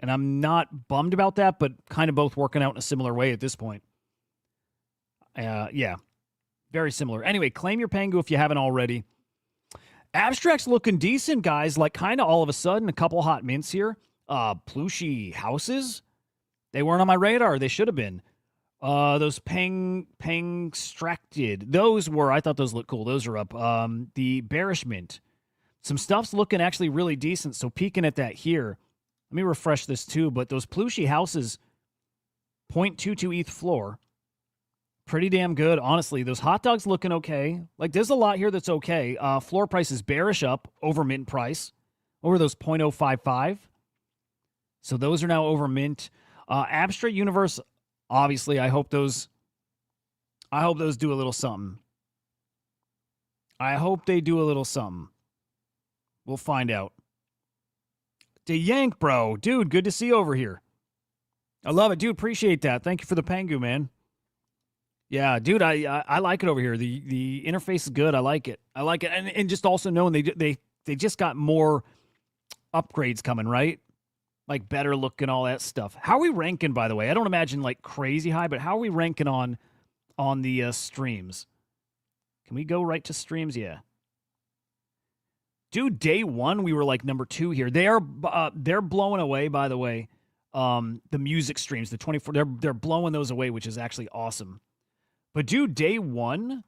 and I'm not bummed about that, but kind of both working out in a similar way at this point. Yeah, very similar. Anyway, claim your Pengu if you haven't already. Abstract's looking decent, guys. Like, kind of all of a sudden, a couple hot mints here. Plushy houses. They weren't on my radar. They should have been. Those Pangstracted. Those were, I thought those looked cool. Those are up. The Bearish Mint. Some stuff's looking actually really decent, so peeking at that here. Let me refresh this too, but those Plushy houses, 0.22 ETH floor. Pretty damn good, honestly. Those hot dogs looking okay. Like, there's a lot here that's okay. Floor price is bearish up over mint price. Over those 0.055. So those are now over mint. Abstract Universe, obviously, I hope those do a little something. I hope they do a little something. We'll find out. DeYank, bro. Dude, good to see you over here. I love it. Dude, appreciate that. Thank you for the Pengu, man. Yeah, dude, I like it over here. The interface is good. I like it. And just also knowing they just got more upgrades coming, right? Like better look and all that stuff. How are we ranking, by the way? I don't imagine like crazy high, but how are we ranking on the streams? Can we go right to streams? Yeah. Dude, day one we were like number 2 here. They're blowing away, by the way. the music streams, the 24, they're blowing those away, which is actually awesome. But dude, day one,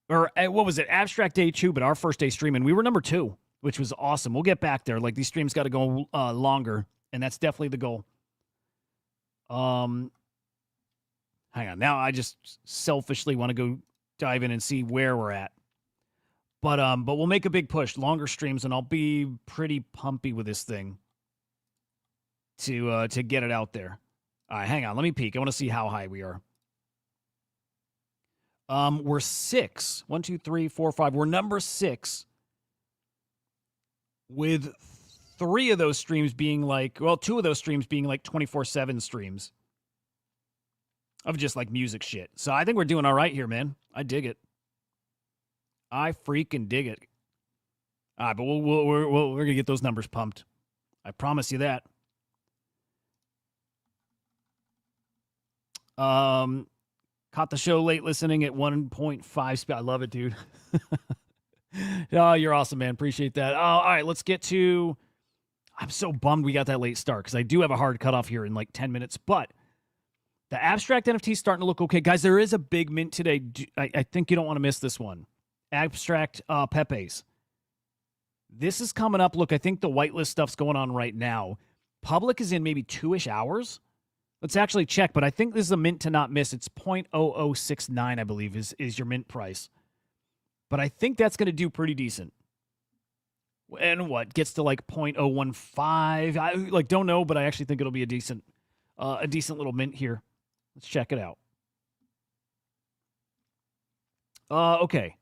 or what was it? Abstract day 2, but our first day streaming, we were number 2, which was awesome. We'll get back there. Like, these streams got to go longer, and that's definitely the goal. Hang on. Now I just selfishly want to go dive in and see where we're at. But we'll make a big push, longer streams, and I'll be pretty pumpy with this thing to get it out there. All right, hang on. Let me peek. I want to see how high we are. We're 6. 1, 2, 3, 4, 5. We're number 6. With 3 of those streams being like, well, 2 of those streams being like 24/7 streams of just like music shit. So I think we're doing all right here, man. I dig it. I freaking dig it. All right, but we're gonna get those numbers pumped. I promise you that. Caught the show late listening at 1.5 speed. I love it, dude. Oh, you're awesome, man. Appreciate that. Oh, all right, let's get to... I'm so bummed we got that late start because I do have a hard cutoff here in like 10 minutes, but the abstract NFT is starting to look okay. Guys, there is a big mint today. I think you don't want to miss this one. Abstract Pepe's. This is coming up. Look, I think the whitelist stuff's going on right now. Public is in maybe 2-ish hours. Let's actually check, but I think this is a mint to not miss. It's 0.0069, I believe, is your mint price. But I think that's going to do pretty decent. And what? Gets to like 0.015. I like don't know, but I actually think it'll be a decent little mint here. Let's check it out. Okay.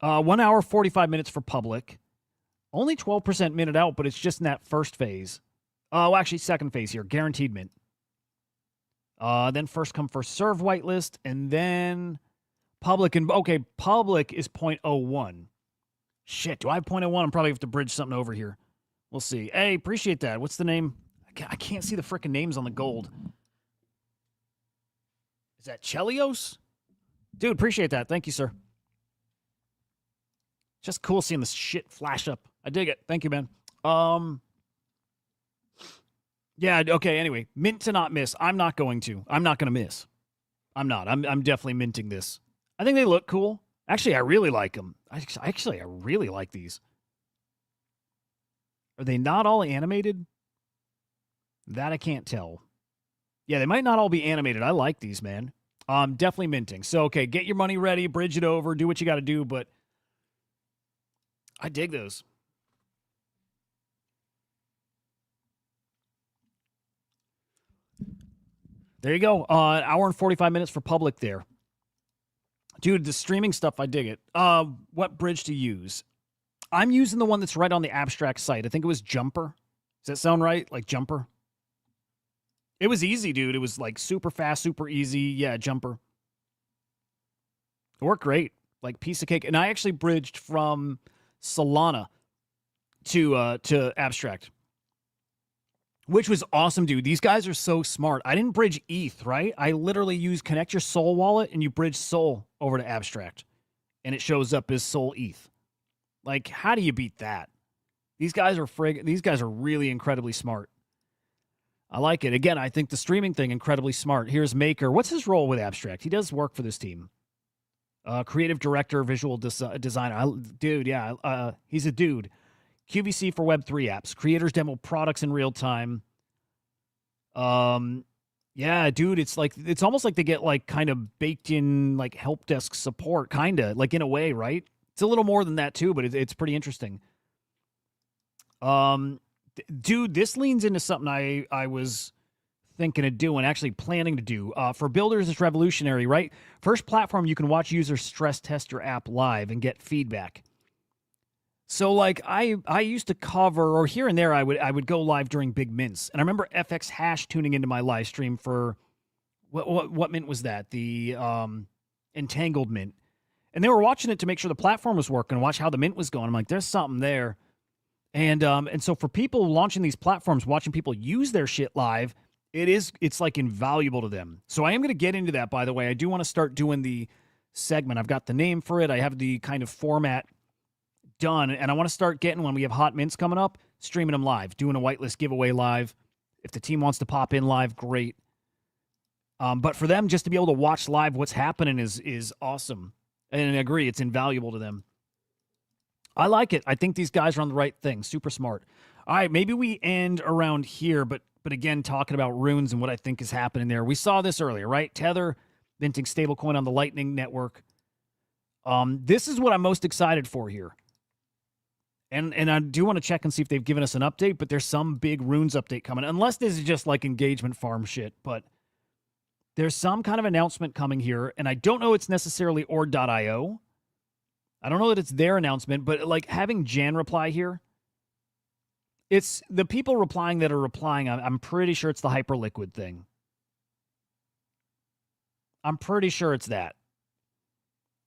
1 hour, 45 minutes for public. Only 12% minted out, but it's just in that first phase. Oh, actually, second phase here. Guaranteed mint. Then first come, first serve whitelist, and then public. And okay, public is 0.01. Shit, do I have 0.01? I'm probably have to bridge something over here. We'll see. Hey, appreciate that. What's the name? I can't see the freaking names on the gold. Is that Chelios? Dude, appreciate that. Thank you, sir. Just cool seeing this shit flash up. I dig it. Thank you, man. Yeah, okay, anyway. Mint to not miss. I'm not going to miss. I'm not. I'm definitely minting this. I think they look cool. Actually, I really like them. I really like these. Are they not all animated? That I can't tell. Yeah, they might not all be animated. I like these, man. Definitely minting. So, okay, get your money ready, bridge it over, do what you got to do, but I dig those. There you go. An hour and 45 minutes for public there. Dude, the streaming stuff, I dig it. What bridge to use? I'm using the one that's right on the abstract site. I think it was Jumper. Does that sound right? Like Jumper? It was easy, dude. It was like super fast, super easy. Yeah, Jumper. It worked great. Like piece of cake. And I actually bridged from Solana to abstract, which was awesome, dude. These guys are so smart. I didn't bridge ETH, right? I literally used connect your Sol wallet and you bridge Sol over to abstract, and it shows up as Sol ETH. Like, how do you beat that? These guys are really incredibly smart. I like it. Again, I think the streaming thing incredibly smart. Here's Maker. What's his role with abstract? He does work for this team. Creative director, visual designer. Dude, yeah, he's a dude. QVC for Web3 apps. Creators demo products in real time. Yeah, dude, it's almost like they get like kind of baked in like help desk support, kind of like in a way, right? It's a little more than that too, but it's pretty interesting. Dude, this leans into something I was thinking of doing, actually planning to do. For builders, it's revolutionary, right? First platform you can watch users stress test your app live and get feedback. So like I used to cover, or here and there I would go live during big mints. And I remember FX Hash tuning into my live stream for what mint was that? The Entangled mint. And they were watching it to make sure the platform was working, watch how the mint was going. I'm like, there's something there. And so for people launching these platforms, watching people use their shit live, it's like invaluable to them. So I am going to get into that, by the way. I do want to start doing the segment. I've got the name for it. I have the kind of format done. And I want to start getting, when we have hot mints coming up, streaming them live, doing a whitelist giveaway live. If the team wants to pop in live, great. But for them, just to be able to watch live what's happening is awesome. And I agree, it's invaluable to them. I like it. I think these guys are on the right thing. Super smart. All right, maybe we end around here, but again, talking about runes and what I think is happening there. We saw this earlier, right? Tether minting stablecoin on the Lightning Network. This is what I'm most excited for here. And I do want to check and see if they've given us an update, but there's some big runes update coming. Unless this is just like engagement farm shit, but there's some kind of announcement coming here, and I don't know it's necessarily Ord.io. I don't know that it's their announcement, but like having Jan reply here, it's the people replying that are replying. I'm pretty sure it's the Hyperliquid thing. I'm pretty sure it's that.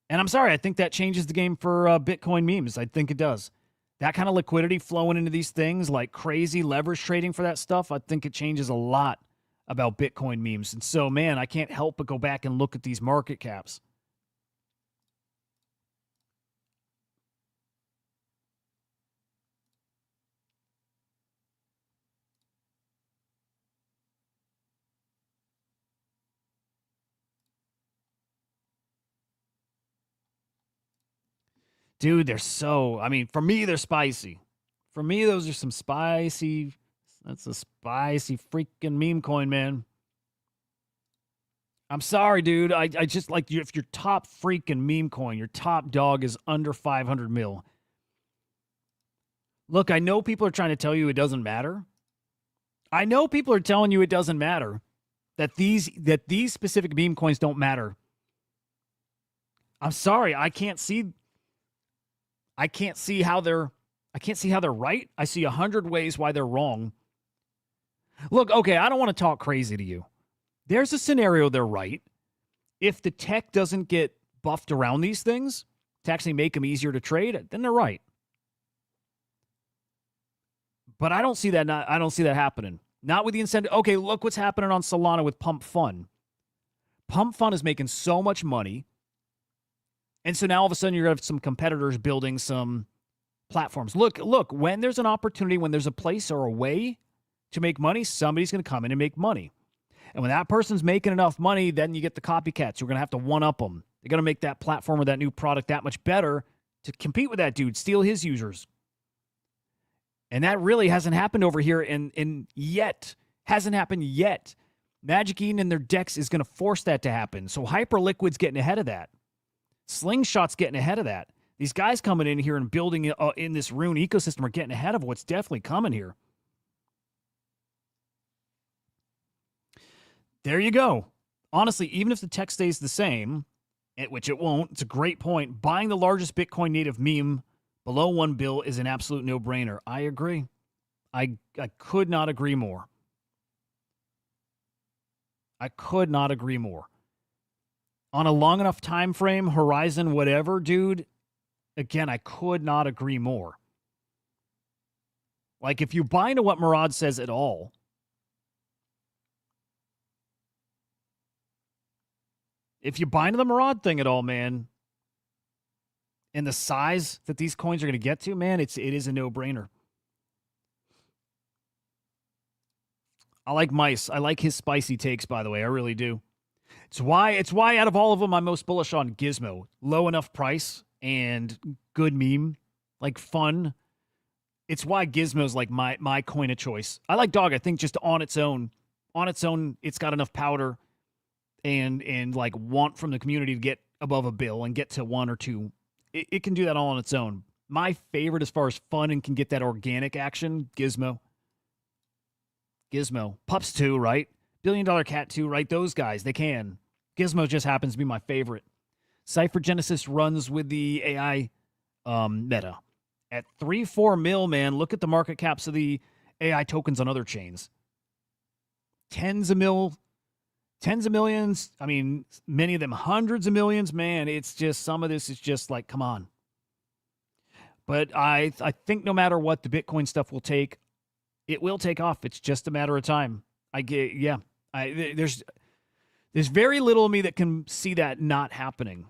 And I'm sorry, I think that changes the game for Bitcoin memes. I think it does. That kind of liquidity flowing into these things, like crazy leverage trading for that stuff, I think it changes a lot about Bitcoin memes. And so, man, I can't help but go back and look at these market caps. Dude, they're so, I mean, for me, they're spicy. For me, those are some spicy, that's a spicy freaking meme coin, man. I'm sorry, dude. I just like, if your top freaking meme coin, your top dog is under 500 mil. Look, I know people are trying to tell you it doesn't matter. I know people are telling you it doesn't matter. That these specific meme coins don't matter. I'm sorry, I can't see how they're right. I see 100 ways why they're wrong. Look, okay, I don't want to talk crazy to you. There's a scenario they're right. If the tech doesn't get buffed around these things to actually make them easier to trade, then they're right. But I don't see that happening. Not with the incentive. Okay, look what's happening on Solana with Pump Fun. Pump Fun is making so much money. And so now all of a sudden you're going to have some competitors building some platforms. Look, when there's an opportunity, when there's a place or a way to make money, somebody's going to come in and make money. And when that person's making enough money, then you get the copycats who are going to have to one-up them. They're going to make that platform or that new product that much better to compete with that dude, steal his users. And that really hasn't happened over here in yet. Hasn't happened yet. Magic Eden and their decks is going to force that to happen. So Hyperliquid's getting ahead of that. Slingshot's getting ahead of that. These guys coming in here and building in this rune ecosystem are getting ahead of what's definitely coming here. There you go. Honestly, even if the tech stays the same, which it won't, it's a great point. Buying the largest Bitcoin native meme below 1 bill is an absolute no-brainer. I agree. I could not agree more. I could not agree more. On a long enough time frame, horizon, whatever, dude, again, I could not agree more. Like, if you buy into what Murad says at all, if you buy into the Murad thing at all, man, and the size that these coins are going to get to, man, it is a no-brainer. I like Mice. I like his spicy takes, by the way. I really do. It's why out of all of them, I'm most bullish on Gizmo. Low enough price and good meme, like fun. It's why Gizmo's like my coin of choice. I like Dog. I think just on its own, it's got enough powder and like want from the community to get above a bill and get to 1 or 2. It can do that all on its own. My favorite as far as fun and can get that organic action, Gizmo. Pups 2, right? $1 Billion Cat 2, right? Those guys, they can. Gizmo just happens to be my favorite. Cypher Genesis runs with the AI meta. At 3-4 mil, man, look at the market caps of the AI tokens on other chains. Tens of millions. I mean, many of them hundreds of millions. Man, it's just, some of this is just like, come on. But I think no matter what, the Bitcoin stuff will take. It will take off. It's just a matter of time. There's very little of me that can see that not happening.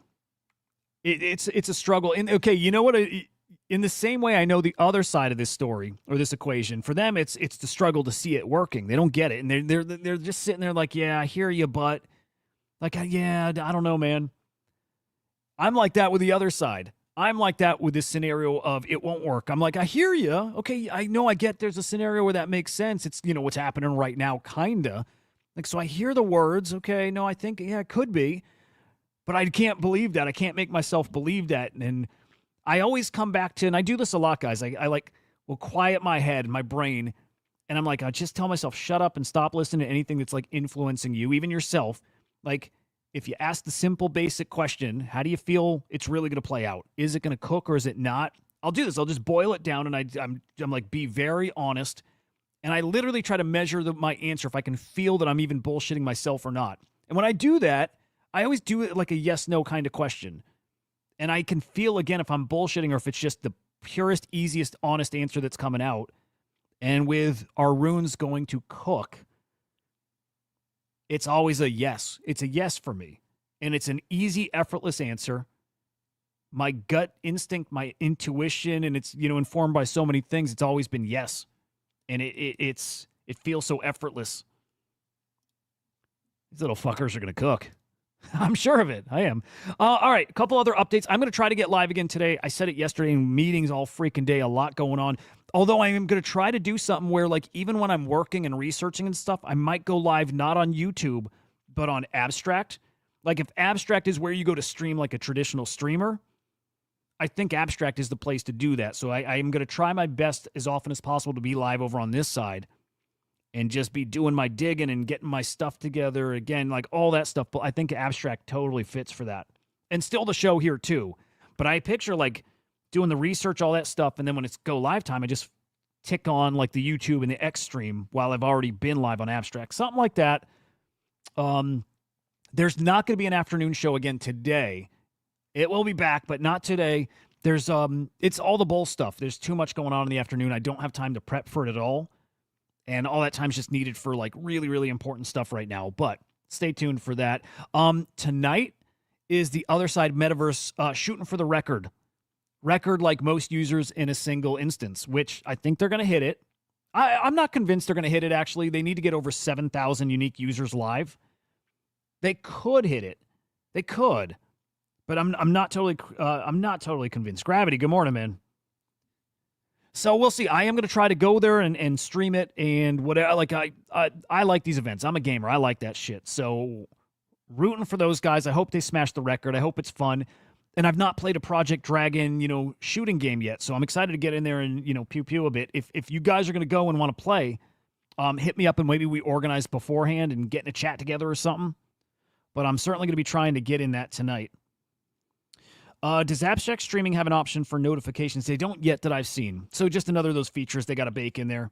It's a struggle. And okay, you know what? in the same way, I know the other side of this story or this equation. For them, it's the struggle to see it working. They don't get it, and they're just sitting there like, yeah, I hear you, but like, yeah, I don't know, man. I'm like that with the other side. I'm like that with this scenario of it won't work. I'm like, I hear you. Okay, I know, I get there's a scenario where that makes sense. It's, what's happening right now, kinda. Like, so I hear the words. Okay, no, I think, yeah, it could be, but I can't believe that. I can't make myself believe that, and I always come back to, and I do this a lot, guys. I will quiet my head, my brain, and I'm like, I just tell myself, shut up and stop listening to anything that's like influencing you, even yourself. Like, if you ask the simple, basic question, how do you feel it's really going to play out? Is it going to cook or is it not? I'll do this. I'll just boil it down, and I'm like, be very honest. And I literally try to measure my answer if I can feel that I'm even bullshitting myself or not. And when I do that, I always do it like a yes-no kind of question. And I can feel, again, if I'm bullshitting or if it's just the purest, easiest, honest answer that's coming out. And with our runes going to cook, it's always a yes. It's a yes for me. And it's an easy, effortless answer. My gut instinct, my intuition, and it's, informed by so many things, it's always been yes. And it feels so effortless. These little fuckers are going to cook. I'm sure of it. I am. All right, a couple other updates. I'm going to try to get live again today. I said it yesterday in meetings all freaking day, a lot going on. Although I am going to try to do something where, like, even when I'm working and researching and stuff, I might go live not on YouTube, but on Abstract. Like, if Abstract is where you go to stream like a traditional streamer, I think Abstract is the place to do that. So I am going to try my best as often as possible to be live over on this side and just be doing my digging and getting my stuff together again, like all that stuff. But I think Abstract totally fits for that. And still the show here too. But I picture like doing the research, all that stuff, and then when it's go live time, I just tick on like the YouTube and the X stream while I've already been live on Abstract. Something like that. There's not going to be an afternoon show again today. It will be back, but not today. There's it's all the bowl stuff. There's too much going on in the afternoon. I don't have time to prep for it at all. And all that time's just needed for like really, really important stuff right now. But stay tuned for that. Tonight is the Other Side Metaverse shooting for the record. Record like most users in a single instance, which I think they're going to hit it. I'm not convinced they're going to hit it, actually. They need to get over 7,000 unique users live. They could hit it. They could. But I'm not totally convinced. Gravity, good morning, man. So we'll see. I am going to try to go there and stream it and whatever. Like I like these events. I'm a gamer. I like that shit. So rooting for those guys. I hope they smash the record. I hope it's fun. And I've not played a Project Dragon, shooting game yet. So I'm excited to get in there and, pew pew a bit. If you guys are going to go and want to play, hit me up and maybe we organize beforehand and get in a chat together or something. But I'm certainly going to be trying to get in that tonight. Does Abstract Streaming have an option for notifications? They don't yet that I've seen. So just another of those features they got to bake in there.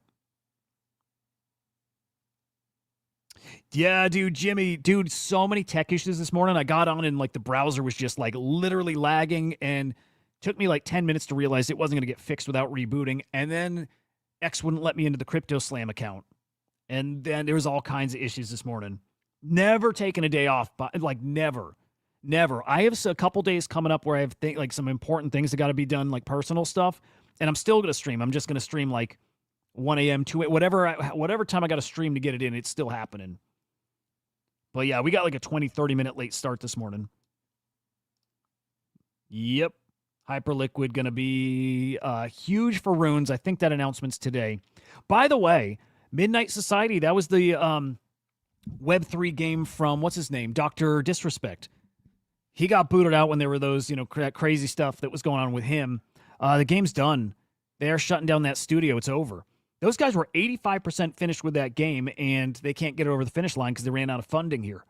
Yeah, dude, Jimmy, so many tech issues this morning. I got on and like the browser was just like literally lagging and took me like 10 minutes to realize it wasn't going to get fixed without rebooting. And then X wouldn't let me into the Crypto Slam account. And then there was all kinds of issues this morning. Never taken a day off, but like never. I have a couple days coming up where I have like some important things that got to be done, like personal stuff, and I'm still going to stream. I'm just going to stream like 1 a.m., 2 a.m., whatever time I got to stream to get it in. It's still happening. But yeah, we got like a 20, 30-minute late start this morning. Yep. Hyperliquid going to be huge for runes. I think that announcement's today. By the way, Midnight Society, that was the Web3 game from, what's his name? Dr. Disrespect. He got booted out when there were those, crazy stuff that was going on with him. The game's done. They're shutting down that studio. It's over. Those guys were 85% finished with that game, and they can't get it over the finish line because they ran out of funding here.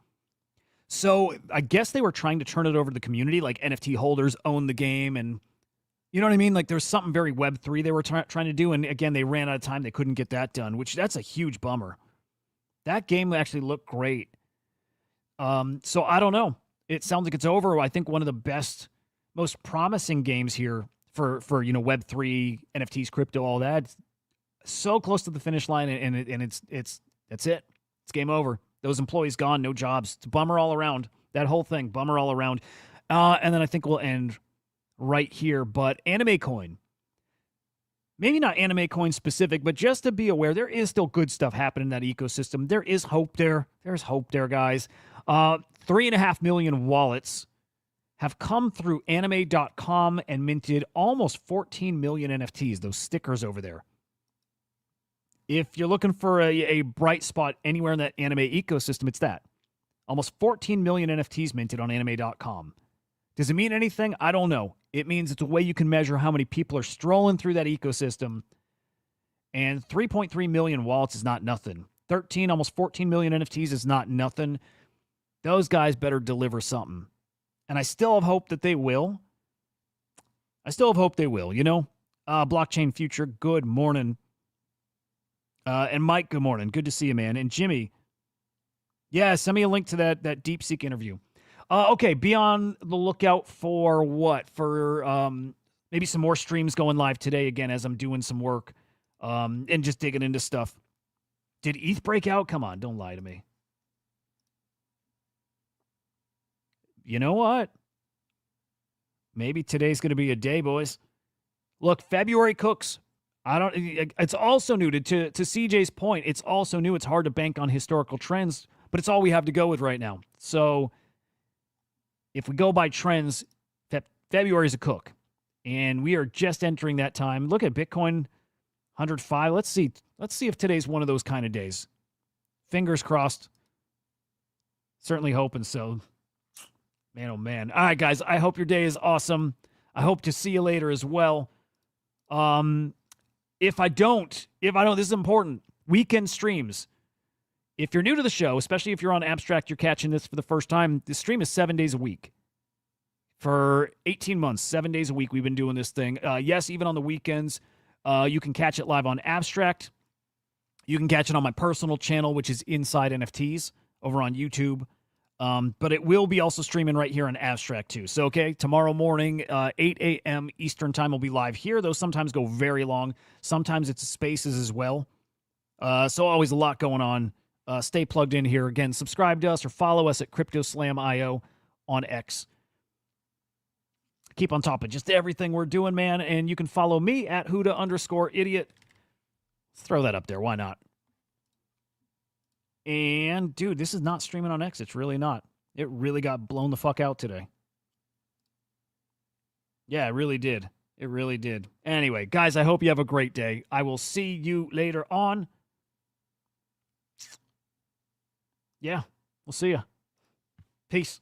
So I guess they were trying to turn it over to the community, like NFT holders own the game, and you know what I mean? Like there's something very Web3 they were trying to do, and again, they ran out of time. They couldn't get that done, that's a huge bummer. That game actually looked great. So I don't know. It sounds like it's over. I think one of the best, most promising games here for Web3, NFTs, crypto, all that. It's so close to the finish line, and it's that's it. It's game over. Those employees gone, no jobs. It's a bummer all around. That whole thing, bummer all around. And then I think we'll end right here. But Anime Coin, maybe not anime coin specific, but just to be aware, there is still good stuff happening in that ecosystem. There is hope there. There's hope there, guys. 3.5 million wallets have come through anime.com and minted almost 14 million NFTs, those stickers over there. If you're looking for a bright spot anywhere in that anime ecosystem, it's that. Almost 14 million NFTs minted on anime.com. Does it mean anything? I don't know. It means it's a way you can measure how many people are strolling through that ecosystem. And 3.3 million wallets is not nothing. Almost 14 million NFTs is not nothing. Those guys better deliver something. And I still have hope that they will. You know? Blockchain Future, good morning. And Mike, good morning. Good to see you, man. And Jimmy, yeah, send me a link to that DeepSeek interview. Okay, be on the lookout for what? For maybe some more streams going live today again as I'm doing some work and just digging into stuff. Did ETH break out? Come on, don't lie to me. You know what? Maybe today's going to be a day, boys. Look, February cooks. It's also new to CJ's point. It's also new. It's hard to bank on historical trends, but it's all we have to go with right now. So if we go by trends, February is a cook, and we are just entering that time. Look at Bitcoin, 105. Let's see if today's one of those kind of days. Fingers crossed. Certainly hoping so. Man, oh man. All right, guys. I hope your day is awesome. I hope to see you later as well. If I don't, this is important. Weekend streams. If you're new to the show, especially if you're on Abstract, you're catching this for the first time, this stream is 7 days a week. For 18 months, 7 days a week, we've been doing this thing. Yes, even on the weekends, you can catch it live on Abstract. You can catch it on my personal channel, which is Inside NFTs over on YouTube. But it will be also streaming right here on Abstract too. So, okay, tomorrow morning, 8 a.m. Eastern time will be live here. Those sometimes go very long. Sometimes it's spaces as well. So always a lot going on. Stay plugged in here. Again, subscribe to us or follow us at CryptoSlam.io on X. Keep on top of just everything we're doing, man. And you can follow me at Hudah_idiot. Let's throw that up there. Why not? And, dude, this is not streaming on X. It's really not. It really got blown the fuck out today. Yeah, it really did. It really did. Anyway, guys, I hope you have a great day. I will see you later on. Yeah, we'll see you. Peace.